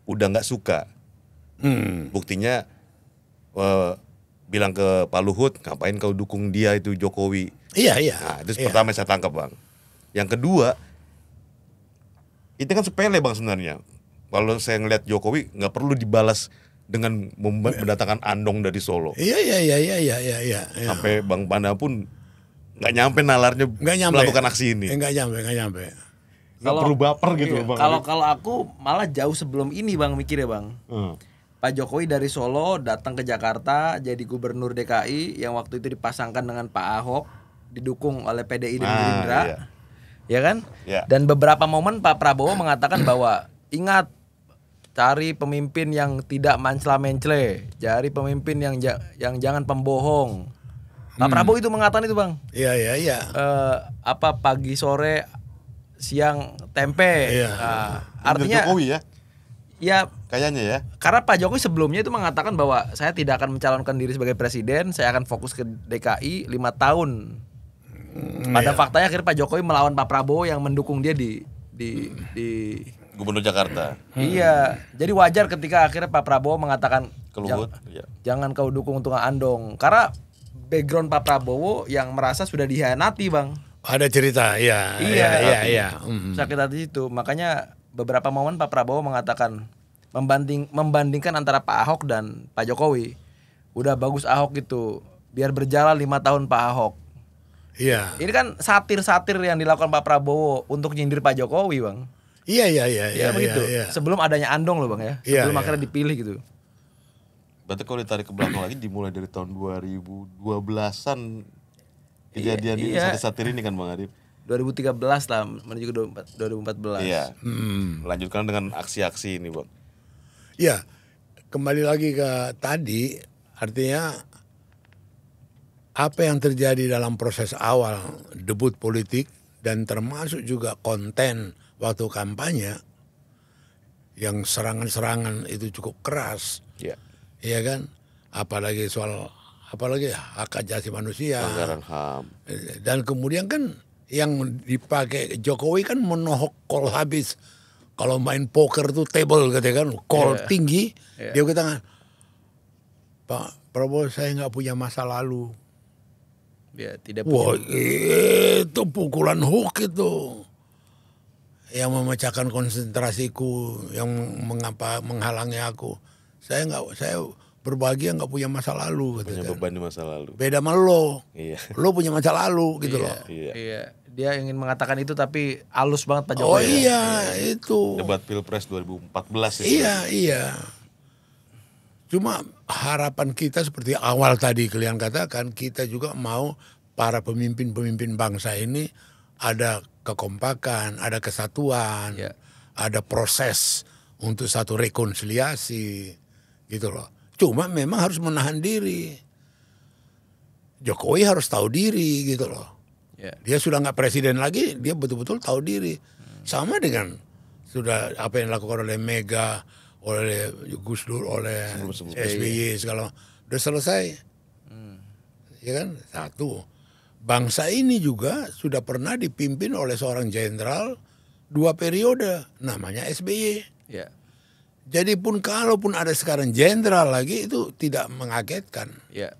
[SPEAKER 2] udah nggak suka. Buktinya bilang ke Pak Luhut, ngapain kau dukung dia itu Jokowi?
[SPEAKER 1] Iya.
[SPEAKER 2] Nah, itu pertama yang saya tangkap Bang. Yang kedua, itu kan sepele Bang sebenarnya. Kalau saya ngelihat Jokowi nggak perlu dibalas dengan mendatangkan Andong dari Solo.
[SPEAKER 1] Iya.
[SPEAKER 2] Sampai Bang Panda pun nggak nyampe nalarnya
[SPEAKER 1] Nggak nyampe.
[SPEAKER 2] melakukan aksi ini.
[SPEAKER 1] Nggak nyampe.
[SPEAKER 2] Nggak perlu baper gitu
[SPEAKER 3] iya,
[SPEAKER 2] Bang.
[SPEAKER 3] Kalau aku malah jauh sebelum ini Bang mikirnya Bang. Pak Jokowi dari Solo datang ke Jakarta jadi gubernur DKI yang waktu itu dipasangkan dengan Pak Ahok, didukung oleh PDI dan Gerindra.
[SPEAKER 2] Iya.
[SPEAKER 3] Ya kan?
[SPEAKER 2] Iya.
[SPEAKER 3] Dan beberapa momen Pak Prabowo mengatakan bahwa ingat, cari pemimpin yang tidak mencela-mencela, cari pemimpin yang jangan pembohong. Pak Prabowo itu mengatakan itu Bang.
[SPEAKER 1] Iya.
[SPEAKER 3] Pagi sore siang tempe.
[SPEAKER 1] Iya.
[SPEAKER 3] Artinya
[SPEAKER 2] Jokowi ya.
[SPEAKER 3] Ya
[SPEAKER 2] Kayaknya ya.
[SPEAKER 3] karena Pak Jokowi sebelumnya itu mengatakan bahwa saya tidak akan mencalonkan diri sebagai presiden, saya akan fokus ke DKI 5 tahun. Pada faktanya akhirnya Pak Jokowi melawan Pak Prabowo yang mendukung dia di
[SPEAKER 2] Gubernur Jakarta.
[SPEAKER 3] Iya, jadi wajar ketika akhirnya Pak Prabowo mengatakan
[SPEAKER 2] Ke Luhut. Iya.
[SPEAKER 3] jangan kau dukung tukang andong, karena background Pak Prabowo yang merasa sudah dihianati Bang.
[SPEAKER 1] Ada cerita, iya.
[SPEAKER 3] Sakit hati itu, makanya beberapa momen Pak Prabowo mengatakan membandingkan antara Pak Ahok dan Pak Jokowi. Udah bagus Ahok itu, biar berjalan 5 tahun Pak Ahok.
[SPEAKER 1] Iya.
[SPEAKER 3] Ini kan satir-satir yang dilakukan Pak Prabowo untuk nyindir Pak Jokowi Bang.
[SPEAKER 1] Iya.
[SPEAKER 3] Begitu. Sebelum adanya andong loh Bang ya.
[SPEAKER 1] Iya,
[SPEAKER 3] Sebelum
[SPEAKER 1] iya.
[SPEAKER 3] akhirnya dipilih gitu.
[SPEAKER 2] Berarti kalau ditarik ke belakang lagi dimulai dari tahun 2012-an kejadian ini satir-satir ini kan Bang Arif.
[SPEAKER 3] 2013 lah menuju ke 2014.
[SPEAKER 2] Iya. Lanjutkan dengan aksi-aksi ini Bang.
[SPEAKER 1] Iya. Kembali lagi ke tadi, artinya apa yang terjadi dalam proses awal debut politik dan termasuk juga konten waktu kampanye yang serangan-serangan itu cukup keras.
[SPEAKER 2] Iya.
[SPEAKER 1] Iya kan? Apalagi hak asasi manusia.
[SPEAKER 2] Pelanggaran HAM.
[SPEAKER 1] Dan kemudian kan yang dipakai Jokowi kan menohok call habis. Kalau main poker tuh table gitu kan, call tinggi. Dia katakan, Pak Prabowo saya nggak punya masa lalu.
[SPEAKER 3] Ya, tidak
[SPEAKER 1] Wah,
[SPEAKER 3] punya.
[SPEAKER 1] itu pukulan hook itu. Yang memecahkan konsentrasiku, yang menghalangi aku. Saya berbahagia nggak punya masa lalu gitu
[SPEAKER 2] Punya
[SPEAKER 1] kan.
[SPEAKER 2] beban di masa lalu.
[SPEAKER 1] Beda sama lo.
[SPEAKER 2] Iya.
[SPEAKER 1] Lo punya masa lalu gitu loh.
[SPEAKER 2] Iya.
[SPEAKER 3] Dia ingin mengatakan itu tapi halus banget Pak
[SPEAKER 1] Oh
[SPEAKER 3] Jokowi.
[SPEAKER 1] iya, itu.
[SPEAKER 2] Debat Pilpres 2014 itu.
[SPEAKER 1] Iya. Cuma harapan kita seperti awal tadi kalian katakan, kita juga mau para pemimpin-pemimpin bangsa ini ada kekompakan, ada kesatuan,
[SPEAKER 3] Iya.
[SPEAKER 1] ada proses untuk satu rekonsiliasi, gitu loh. Cuma memang harus menahan diri. Jokowi harus tahu diri, gitu loh.
[SPEAKER 3] Ya.
[SPEAKER 1] Dia sudah nggak presiden lagi, dia betul-betul tahu diri. Sama dengan sudah apa yang dilakukan oleh Mega, oleh Gus Dur, oleh SBY segala udah selesai. Ya kan? Satu. Bangsa ini juga sudah pernah dipimpin oleh seorang jenderal 2 periode, namanya SBY.
[SPEAKER 3] Ya.
[SPEAKER 1] Jadi pun kalaupun ada sekarang jenderal lagi itu tidak mengagetkan.
[SPEAKER 3] Ya.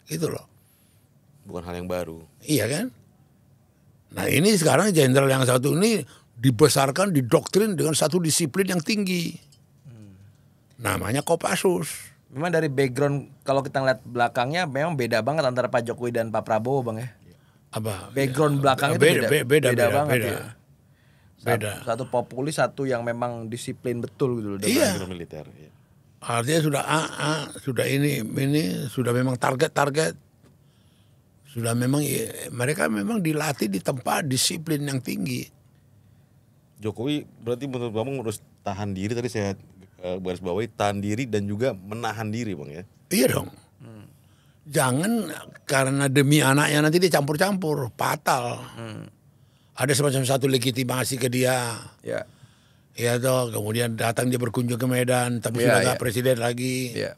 [SPEAKER 1] Gitu loh.
[SPEAKER 2] Bukan hal yang baru.
[SPEAKER 1] Iya kan? Nah ini sekarang jenderal yang satu ini dibesarkan, didoktrin dengan satu disiplin yang tinggi. Namanya Kopassus.
[SPEAKER 3] Memang dari background kalau kita lihat belakangnya memang beda banget antara Pak Jokowi dan Pak Prabowo Bang ya.
[SPEAKER 1] Apa?
[SPEAKER 3] Background belakangnya itu beda banget ya.
[SPEAKER 1] Beda.
[SPEAKER 3] Satu populis, satu yang memang disiplin betul gitu loh.
[SPEAKER 1] Iya.
[SPEAKER 2] Background militer. Iya.
[SPEAKER 1] Artinya sudah sudah ini sudah memang target. Sudah memang mereka memang dilatih di tempat disiplin yang tinggi.
[SPEAKER 2] Jokowi berarti menurut Bang harus tahan diri, tadi saya garis bawahi, tahan diri dan juga menahan diri Bang ya.
[SPEAKER 1] Iya dong. Jangan karena demi anaknya nanti dicampur-campur, fatal. Ada semacam satu legitimasi ke dia.
[SPEAKER 3] Ya.
[SPEAKER 1] Ya toh, kemudian datang dia berkunjung ke Medan, tapi sudah nggak presiden lagi.
[SPEAKER 3] Ya.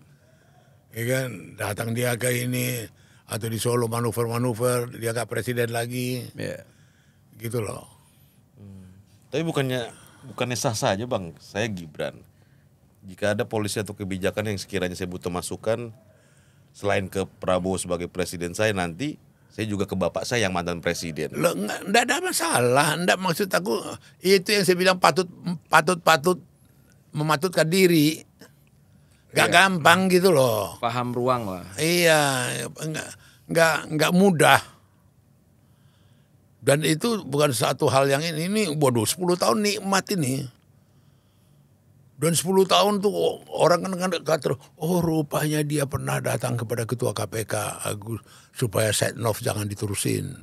[SPEAKER 1] Ya kan, datang dia ke ini atau di Solo manuver-manuver, dia nggak presiden lagi,
[SPEAKER 3] Ya.
[SPEAKER 1] gitu loh.
[SPEAKER 2] Tapi bukannya sah saja Bang, saya Gibran. Jika ada polisi atau kebijakan yang sekiranya saya butuh masukan, selain ke Prabowo sebagai presiden saya nanti, saya juga ke bapak saya yang mantan presiden.
[SPEAKER 1] Loh, nggak ada masalah, nggak maksud aku itu yang saya bilang patut mematutkan diri. Gak gampang gitu loh.
[SPEAKER 3] Paham ruang lah.
[SPEAKER 1] Iya, nggak mudah. Dan itu bukan satu hal yang ini waduh 10 tahun nikmat ini. Dan 10 tahun tuh orang kan kata, oh rupanya dia pernah datang kepada ketua KPK Agus supaya Setnov jangan diterusin.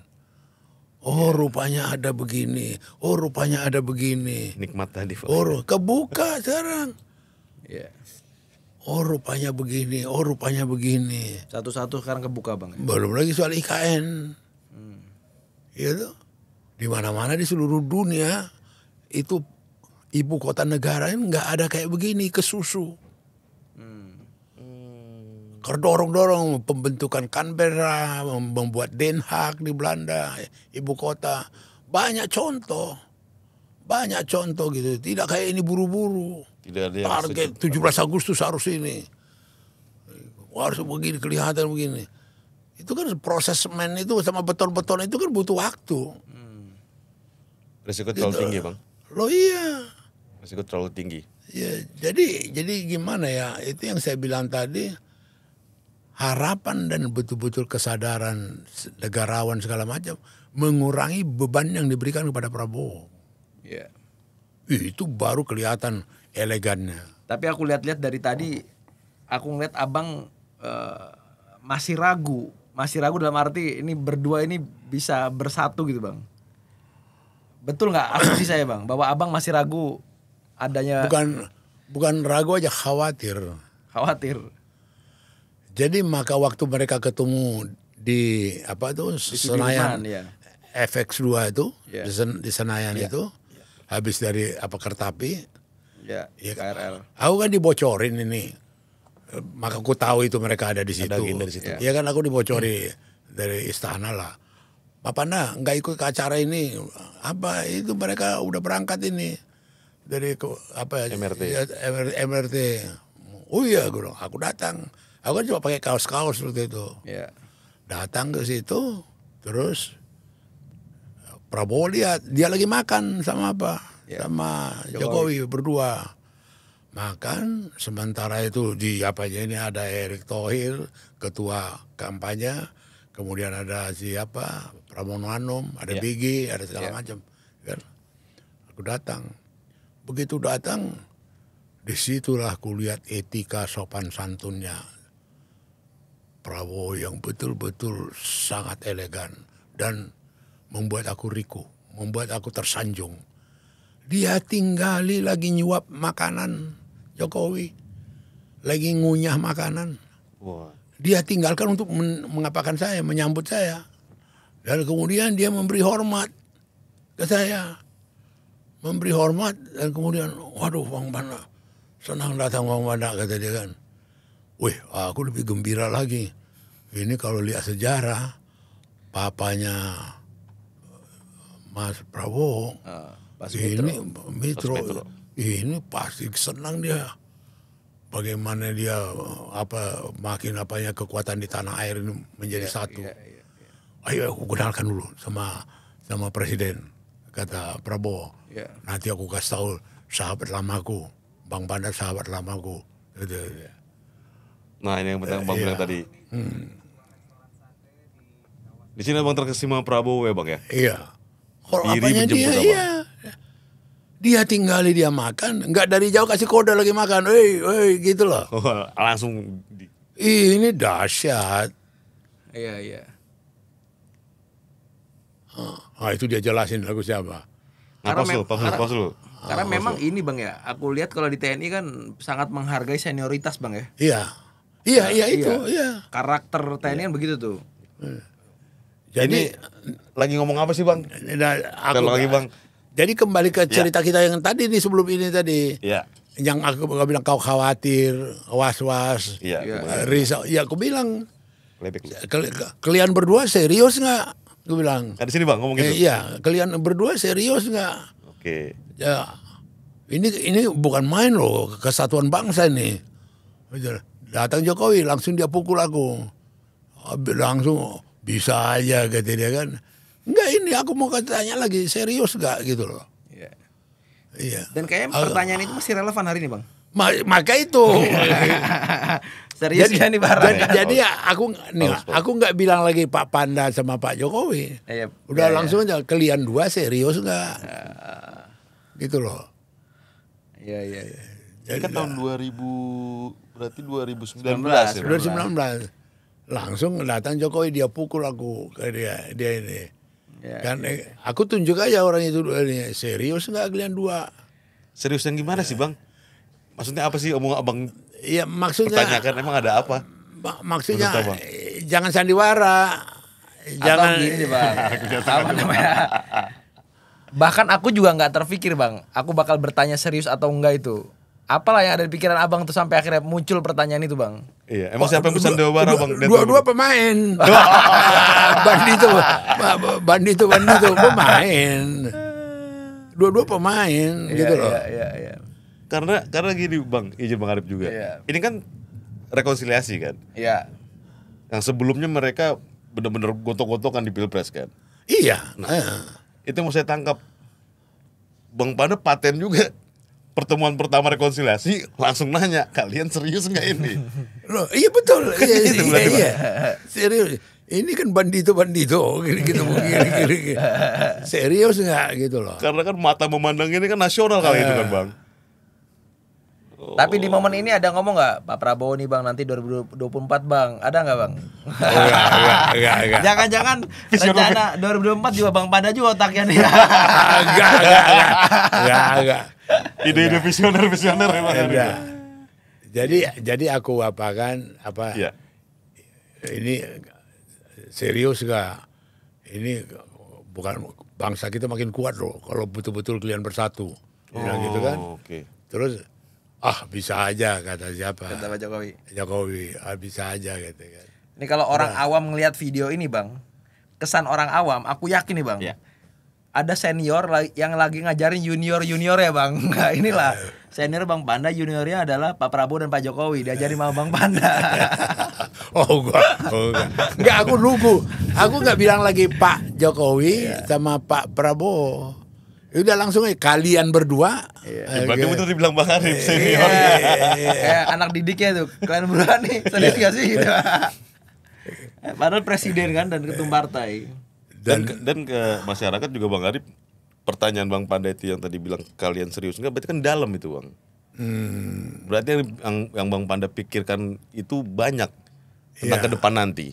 [SPEAKER 1] Oh rupanya ada begini, oh rupanya ada begini.
[SPEAKER 2] Nikmat tadi. Pak.
[SPEAKER 1] Oh kebuka sekarang.
[SPEAKER 3] Iya.
[SPEAKER 1] Oh rupanya begini, oh rupanya begini.
[SPEAKER 3] Satu-satu sekarang kebuka bang.
[SPEAKER 1] Belum lagi soal IKN. Gitu. Di mana-mana di seluruh dunia itu ibu kota negara ini nggak ada kayak begini kesusu. Kerdorong-dorong pembentukan Canberra, membuat Den Haag di Belanda, ibu kota. Banyak contoh gitu. Tidak kayak ini buru-buru.
[SPEAKER 2] Tidak ada yang
[SPEAKER 1] Target 17 Agustus harus ini. Harus begini, kelihatan begini. Itu kan proses semen itu sama beton-beton itu kan butuh waktu.
[SPEAKER 2] Risiko terlalu tinggi bang.
[SPEAKER 1] Loh iya.
[SPEAKER 2] Risiko terlalu tinggi.
[SPEAKER 1] Ya, jadi gimana ya? Itu yang saya bilang tadi, harapan dan betul-betul kesadaran negarawan segala macam mengurangi beban yang diberikan kepada Prabowo.
[SPEAKER 3] Iya.
[SPEAKER 1] Itu baru kelihatan elegannya.
[SPEAKER 3] Tapi aku lihat-lihat dari tadi, aku ngeliat abang masih ragu dalam arti ini berdua ini bisa bersatu gitu bang. Betul nggak asumsi saya bang bahwa abang masih ragu adanya?
[SPEAKER 1] Bukan ragu aja, khawatir. Jadi maka waktu mereka ketemu di apa tuh Senayan,
[SPEAKER 3] ya.
[SPEAKER 1] FX2 itu
[SPEAKER 3] Ya.
[SPEAKER 1] di Senayan itu habis dari apa Kertapi.
[SPEAKER 3] Ya,
[SPEAKER 1] Ya,
[SPEAKER 3] KRL.
[SPEAKER 1] aku kan dibocorin ini, maka aku tahu itu mereka ada di situ.
[SPEAKER 2] Ada agenda di situ.
[SPEAKER 1] Ya kan aku dibocori dari istana lah. Papana nggak ikut ke acara ini, apa itu mereka udah berangkat ini dari apa
[SPEAKER 2] MRT.
[SPEAKER 1] ya, MRT. Oh iya, aku datang. Aku kan cuma pakai kaos-kaos waktu itu.
[SPEAKER 3] Ya.
[SPEAKER 1] Datang ke situ, terus Prabowo lihat dia lagi makan sama apa?
[SPEAKER 3] Ya.
[SPEAKER 1] Sama Jokowi berdua. Makan, sementara itu di apa aja ini ada Erick Thohir, ketua kampanye, kemudian ada siapa? Pramono Anung, ada Bigi, ada segala macam. Kan? Aku datang. Begitu datang, disitulah kulihat etika sopan santunnya Prabowo yang betul-betul sangat elegan dan membuat aku riku, membuat aku tersanjung. Dia tinggali lagi nyuap makanan Jokowi, lagi ngunyah makanan.
[SPEAKER 2] Wah.
[SPEAKER 1] Dia tinggalkan untuk mengapakan saya, menyambut saya. Dan kemudian dia memberi hormat ke saya. Memberi hormat dan kemudian, waduh Bang Bana, senang datang Bang Bana, kata dia kan. Wih, aku lebih gembira lagi. Ini kalau lihat sejarah, papanya Mas Prabowo, ini Metro, ini pasti senang dia. Bagaimana dia makin kekuatan di tanah air ini menjadi satu. Ayo aku kenalkan dulu sama presiden, kata Prabowo. Nanti aku kasih tahu sahabat lamaku, Bang Banda sahabat lamaku. Gitu.
[SPEAKER 2] Nah ini yang bang bilang tadi. Di sini abang terkesima Prabowo ya bang ya.
[SPEAKER 1] Iya.
[SPEAKER 2] Diri
[SPEAKER 1] Apanya dia?
[SPEAKER 2] menjemput
[SPEAKER 1] Iya. Dia tinggali dia makan, nggak dari jauh kasih kode lagi makan, gitu loh.
[SPEAKER 2] Langsung
[SPEAKER 1] Ini dahsyat.
[SPEAKER 3] Iya.
[SPEAKER 1] Nah itu dia jelasin lagu siapa.
[SPEAKER 2] Pas lu.
[SPEAKER 3] Karena memang ini bang ya, aku lihat kalau di TNI kan sangat menghargai senioritas bang ya.
[SPEAKER 1] Iya itu.
[SPEAKER 3] Karakter TNI kan begitu tuh.
[SPEAKER 1] Jadi
[SPEAKER 2] Lagi ngomong apa sih bang? Lagi bang.
[SPEAKER 1] Jadi kembali ke cerita kita yang tadi nih sebelum ini tadi.
[SPEAKER 2] Iya.
[SPEAKER 1] Yang aku bilang kau khawatir, was-was, risau. Ya aku bilang, kalian berdua serius nggak? Aku bilang.
[SPEAKER 2] Di sini bang ngomong gitu.
[SPEAKER 1] Iya, kalian berdua serius nggak?
[SPEAKER 2] Oke.
[SPEAKER 1] Ya, ini bukan main loh, kesatuan bangsa nih. Datang Jokowi langsung dia pukul aku, langsung bisa aja kata dia kan. Enggak, ini aku mau tanya lagi, serius nggak gitu loh.
[SPEAKER 3] Iya. Dan kayaknya pertanyaan itu masih relevan hari ini bang.
[SPEAKER 1] Maka itu.
[SPEAKER 3] Serius kan nih barang.
[SPEAKER 1] Jadi aku nggak bilang lagi Pak Panda sama Pak Jokowi. Udah langsung aja kalian dua serius nggak? Gitu loh.
[SPEAKER 3] Iya.
[SPEAKER 2] Ini kan tahun 2019 ya.
[SPEAKER 1] 2019. Langsung datang Jokowi, dia pukul aku ke dia ini. Kan aku tunjuk aja orang itu ini, serius nggak kalian dua?
[SPEAKER 2] Serius yang gimana sih Bang? Maksudnya apa sih omong abang?
[SPEAKER 1] Iya maksudnya.
[SPEAKER 2] Pertanyakan emang ada apa?
[SPEAKER 1] Maksudnya jangan sandiwara, jangan.
[SPEAKER 3] Gini Bang. Apa namanya? Bahkan aku juga nggak terpikir Bang, aku bakal bertanya serius atau enggak itu. Apalah yang ada di pikiran abang tuh sampai akhirnya muncul pertanyaan itu Bang.
[SPEAKER 2] Iya, emang siapa yang pesan Dewa Bara Bang?
[SPEAKER 1] Dua pemain. Bandi itu pemain. Dua pemain gitu loh.
[SPEAKER 3] Iya.
[SPEAKER 2] Karena gini Bang, izin Bang Arif juga.
[SPEAKER 3] Iya.
[SPEAKER 2] Ini kan rekonsiliasi kan.
[SPEAKER 3] Iya.
[SPEAKER 2] Yang sebelumnya mereka benar-benar gontok-gontokan di Pilpres kan.
[SPEAKER 1] Iya.
[SPEAKER 2] Itu yang mau saya tangkap. Bang Panda paten juga. Pertemuan pertama rekonsiliasi langsung nanya, kalian serius nggak ini?
[SPEAKER 1] Loh, iya betul. Iya. Serius. Ini kan bandito gitu. Serius nggak gitu loh.
[SPEAKER 2] Karena kan mata memandang ini kan nasional kali itu kan Bang.
[SPEAKER 3] Tapi di momen ini ada ngomong nggak Pak Prabowo nih Bang nanti 2024 Bang, ada nggak Bang?
[SPEAKER 1] Enggak.
[SPEAKER 3] Jangan-jangan rencana 2024 juga Bang Panda juga otaknya nih.
[SPEAKER 1] Enggak.
[SPEAKER 2] Ide-ide visioner emang ada.
[SPEAKER 1] Jadi aku
[SPEAKER 2] Iya.
[SPEAKER 1] Ini serius nggak? Ini bukan bangsa kita makin kuat loh kalau betul-betul kalian bersatu. Bilang gitu kan.
[SPEAKER 2] Oke.
[SPEAKER 1] Terus bisa aja kata siapa?
[SPEAKER 3] Kata Pak Jokowi.
[SPEAKER 1] Bisa aja gitu kan.
[SPEAKER 3] Ini kalau orang awam ngelihat video ini Bang, kesan orang awam, aku yakin nih Bang.
[SPEAKER 2] Iya.
[SPEAKER 3] Ada senior yang lagi ngajarin junior ya Bang. Nah, inilah senior Bang Panda, juniornya adalah Pak Prabowo dan Pak Jokowi, diajarin sama Bang Panda.
[SPEAKER 1] Enggak, aku nunggu. Aku nggak bilang lagi Pak Jokowi sama Pak Prabowo. Udah langsung aja kalian berdua.
[SPEAKER 2] Berarti betul dibilang Bang Arif senior.
[SPEAKER 3] Kayak anak didiknya tuh, kalian berdua nih serius gak sih gitu. Padahal presiden kan dan ketum partai.
[SPEAKER 2] Dan ke masyarakat juga Bang Arif, pertanyaan Bang Panda itu yang tadi bilang kalian serius enggak, berarti kan dalam itu Bang. Berarti yang Bang Panda pikirkan itu banyak tentang ke depan nanti.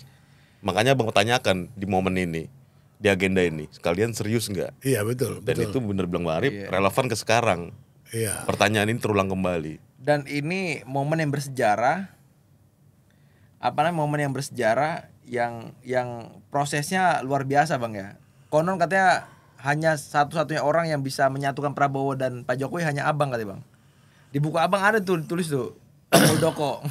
[SPEAKER 2] Makanya Bang tanyakan di momen ini, di agenda ini, kalian serius enggak?
[SPEAKER 1] Iya betul.
[SPEAKER 2] Dan itu benar bilang Bang Arif relevan ke sekarang.
[SPEAKER 1] Iya.
[SPEAKER 2] Pertanyaan ini terulang kembali.
[SPEAKER 3] Dan ini momen yang bersejarah. Momen yang bersejarah yang prosesnya luar biasa Bang ya. Konon katanya hanya satu-satunya orang yang bisa menyatukan Prabowo dan Pak Jokowi hanya Abang katanya Bang. Di buku Abang ada tuh tulis tuh Muldoko.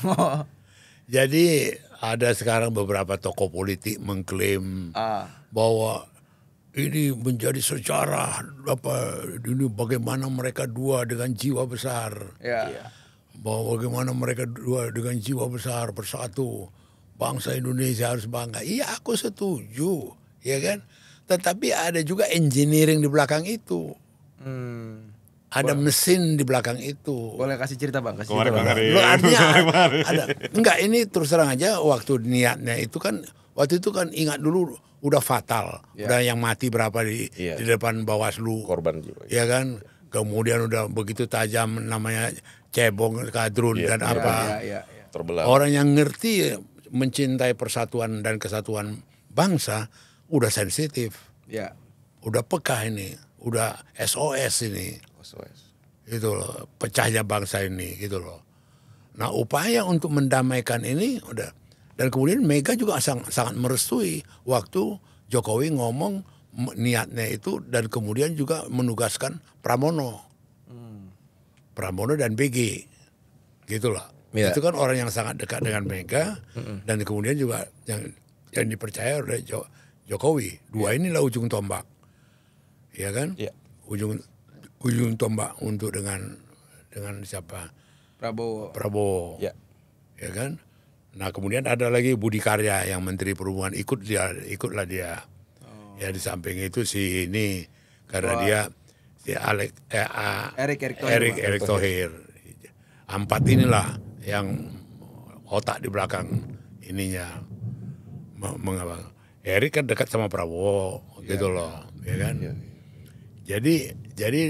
[SPEAKER 1] Jadi ada sekarang beberapa tokoh politik mengklaim bahwa ini menjadi sejarah ini bagaimana mereka dua dengan jiwa besar. Bahwa bagaimana mereka dua dengan jiwa besar bersatu. Bangsa Indonesia harus bangga. Iya, aku setuju, ya kan? Tetapi ada juga engineering di belakang itu. Ada mesin di belakang itu.
[SPEAKER 3] Boleh kasih cerita Bang?
[SPEAKER 1] Loh, artinya ada. Enggak, ini terus terang aja waktu niatnya itu kan, waktu itu kan ingat dulu udah fatal. Udah yang mati berapa di depan Bawaslu.
[SPEAKER 2] Korban jiwa.
[SPEAKER 1] Ya kan? Kemudian udah begitu tajam namanya cebong, kadrun dan apa.
[SPEAKER 2] Terbelah.
[SPEAKER 1] Orang yang ngerti mencintai persatuan dan kesatuan bangsa udah sensitif. Udah peka ini, udah SOS ini. Gitu loh, pecahnya bangsa ini gitu loh. Nah, upaya untuk mendamaikan ini udah, dan kemudian Mega juga sangat merestui waktu Jokowi ngomong niatnya itu, dan kemudian juga menugaskan Pramono dan BG gitu loh. Itu kan orang yang sangat dekat dengan Mega, dan kemudian juga yang dipercaya oleh Jokowi. Dua inilah ujung tombak, ya kan? Ujung tombak untuk dengan siapa? Prabowo. Ya kan? Nah, kemudian ada lagi Budi Karya yang Menteri Perhubungan, ikutlah dia. Ya, di samping itu si ini karena dia si Erick Thohir. empat inilah yang otak di belakang ininya mengapa. Erik kan dekat sama Prabowo gitu loh, ya kan. Jadi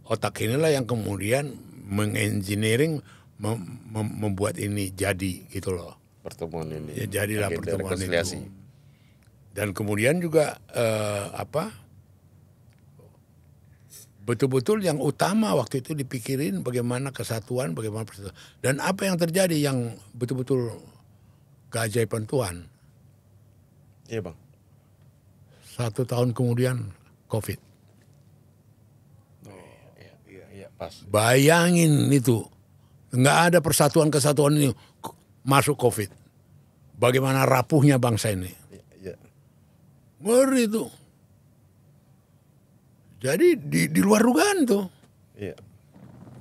[SPEAKER 1] otak inilah yang kemudian mengengineering membuat ini jadi gitu loh.
[SPEAKER 2] Pertemuan ini.
[SPEAKER 1] Ya, jadilah
[SPEAKER 2] agenda
[SPEAKER 1] pertemuan
[SPEAKER 2] rekonsiliasi.
[SPEAKER 1] itu. Dan kemudian juga betul-betul yang utama waktu itu dipikirin bagaimana kesatuan, bagaimana persatuan. Dan apa yang terjadi yang betul-betul keajaiban Tuhan.
[SPEAKER 2] Iya bang.
[SPEAKER 1] 1 tahun kemudian COVID.
[SPEAKER 2] Iya pas.
[SPEAKER 1] Bayangin itu, nggak ada persatuan-kesatuan ini masuk COVID. Bagaimana rapuhnya bangsa ini.
[SPEAKER 2] Iya.
[SPEAKER 1] Ngeri itu. Jadi di luar dugaan tuh.
[SPEAKER 2] Iya.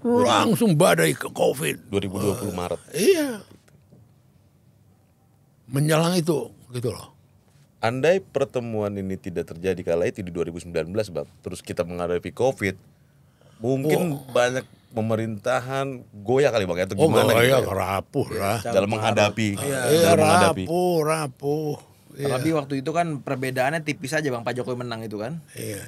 [SPEAKER 1] Langsung badai ke COVID.
[SPEAKER 2] 2020 Maret.
[SPEAKER 1] Iya. Menjelang itu, gitu loh.
[SPEAKER 2] Andai pertemuan ini tidak terjadi kala itu di 2019 bang, terus kita menghadapi COVID, mungkin banyak pemerintahan goyah kali bang, atau gimana
[SPEAKER 1] iya,
[SPEAKER 2] gitu ya?
[SPEAKER 1] rapuh lah.
[SPEAKER 2] Dalam menghadapi,
[SPEAKER 1] Iya,
[SPEAKER 2] dalam menghadapi.
[SPEAKER 1] rapuh. Iya.
[SPEAKER 3] Terlebih waktu itu kan perbedaannya tipis aja bang, Pak Jokowi menang itu kan.
[SPEAKER 1] Iya.